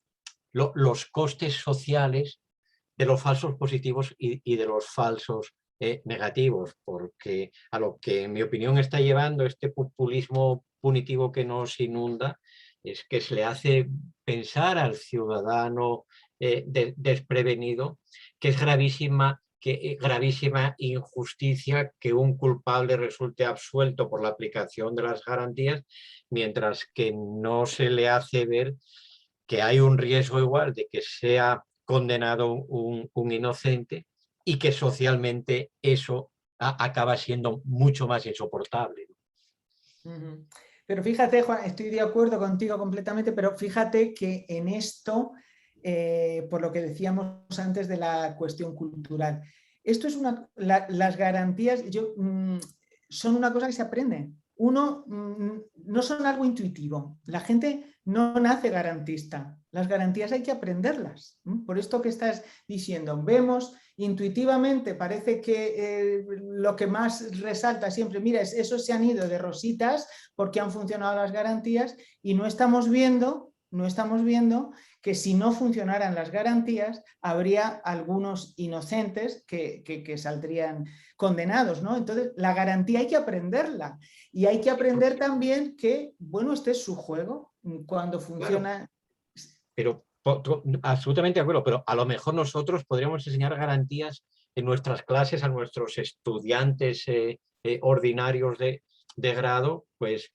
los costes sociales de los falsos positivos y de los falsos negativos, porque a lo que en mi opinión está llevando este populismo punitivo que nos inunda es que se le hace pensar al ciudadano desprevenido que es gravísima injusticia que un culpable resulte absuelto por la aplicación de las garantías, mientras que no se le hace ver que hay un riesgo igual de que sea condenado un inocente y que socialmente eso acaba siendo mucho más insoportable. Pero fíjate, Juan, estoy de acuerdo contigo completamente, pero fíjate que en esto, por lo que decíamos antes de la cuestión cultural, esto es las garantías son una cosa que se aprende. No son algo intuitivo. La gente no nace garantista. Las garantías hay que aprenderlas. Por esto que estás diciendo, vemos intuitivamente, parece que lo que más resalta siempre, mira, esos se han ido de rositas porque han funcionado las garantías y no estamos viendo que si no funcionaran las garantías, habría algunos inocentes que saldrían condenados, ¿no? Entonces, la garantía hay que aprenderla y hay que aprender también que, bueno, este es su juego, cuando funciona... Pero absolutamente de acuerdo, pero a lo mejor nosotros podríamos enseñar garantías en nuestras clases a nuestros estudiantes ordinarios de grado, pues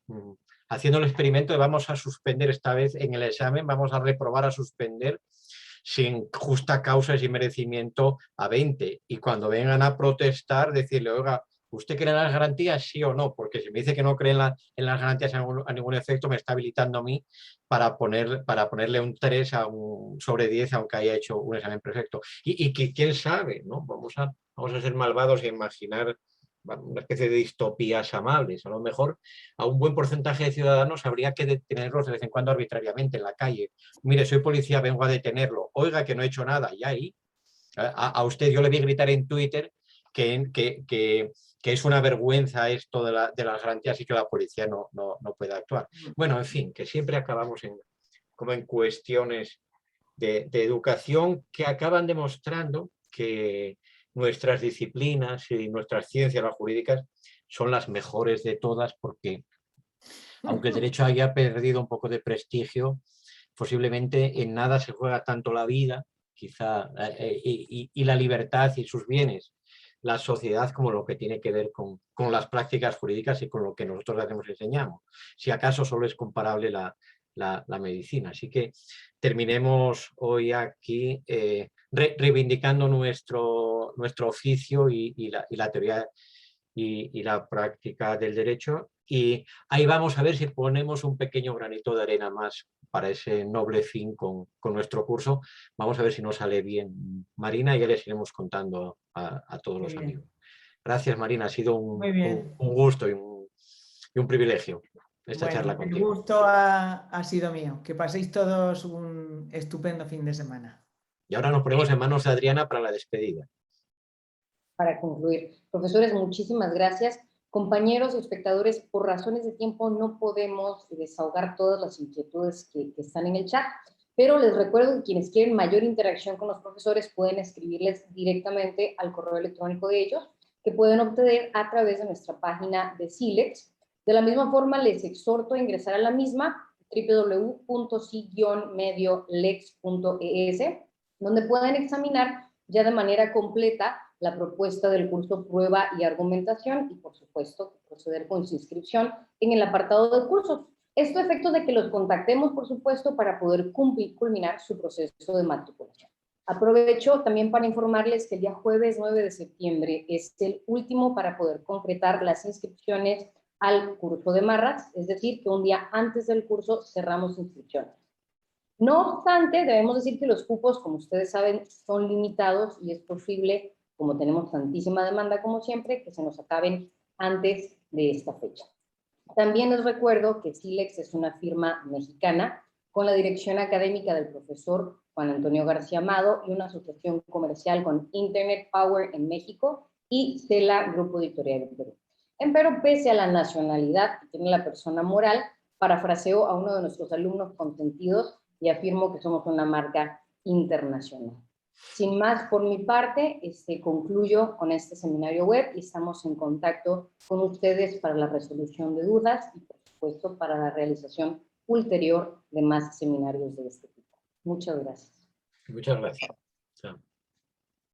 haciendo el experimento de vamos a suspender esta vez en el examen, vamos a reprobar a suspender sin justa causa y sin merecimiento a 20. Y cuando vengan a protestar, decirle, oiga, ¿usted cree en las garantías, sí o no? Porque si me dice que no cree en las garantías a ningún efecto, me está habilitando a mí para ponerle un 3 sobre 10, aunque haya hecho un examen perfecto. Y que quién sabe, ¿no? Vamos a ser malvados e imaginar una especie de distopías amables. A lo mejor a un buen porcentaje de ciudadanos habría que detenerlos de vez en cuando arbitrariamente en la calle. Mire, soy policía, vengo a detenerlo. Oiga, que no he hecho nada. Y ahí, a usted yo le vi gritar en Twitter que es una vergüenza esto de las garantías y que la policía no puede actuar. Bueno, en fin, que siempre acabamos como en cuestiones de educación que acaban demostrando que nuestras disciplinas y nuestras ciencias, las jurídicas, son las mejores de todas porque, aunque el derecho haya perdido un poco de prestigio, posiblemente en nada se juega tanto la vida, quizá, y la libertad y sus bienes, la sociedad, como lo que tiene que ver con las prácticas jurídicas y con lo que nosotros hacemos y enseñamos. Si acaso solo es comparable la medicina. Así que terminemos hoy aquí reivindicando nuestro oficio y la teoría y la práctica del derecho. Y ahí vamos a ver si ponemos un pequeño granito de arena más para ese noble fin con nuestro curso. Vamos a ver si nos sale bien, Marina, y ya les iremos contando a todos los amigos. Gracias, Marina. Ha sido un gusto y un privilegio esta charla contigo. El gusto ha sido mío. Que paséis todos un estupendo fin de semana. Y ahora nos ponemos en manos de Adriana para la despedida. Para concluir, profesores, muchísimas gracias. Compañeros y espectadores, por razones de tiempo no podemos desahogar todas las inquietudes que están en el chat, pero les recuerdo que quienes quieren mayor interacción con los profesores pueden escribirles directamente al correo electrónico de ellos, que pueden obtener a través de nuestra página de SILEX. De la misma forma, les exhorto a ingresar a la misma, www.si-mediolex.es, donde pueden examinar ya de manera completa la propuesta del curso Prueba y Argumentación y, por supuesto, proceder con su inscripción en el apartado de cursos. Esto a efectos de que los contactemos, por supuesto, para poder culminar su proceso de matriculación. Aprovecho también para informarles que el día jueves 9 de septiembre es el último para poder concretar las inscripciones al curso de Marras, es decir, que un día antes del curso cerramos inscripciones. No obstante, debemos decir que los cupos, como ustedes saben, son limitados y es posible, como tenemos tantísima demanda como siempre, que se nos acaben antes de esta fecha. También les recuerdo que SILEX es una firma mexicana con la dirección académica del profesor Juan Antonio García Amado y una asociación comercial con Internet Power en México y CELA Grupo Editorial en Perú. Empero, pese a la nacionalidad que tiene la persona moral, parafraseo a uno de nuestros alumnos consentidos, y afirmo que somos una marca internacional. Sin más por mi parte, concluyo con este seminario web y estamos en contacto con ustedes para la resolución de dudas y, por supuesto, para la realización ulterior de más seminarios de este tipo. Muchas gracias. Muchas gracias.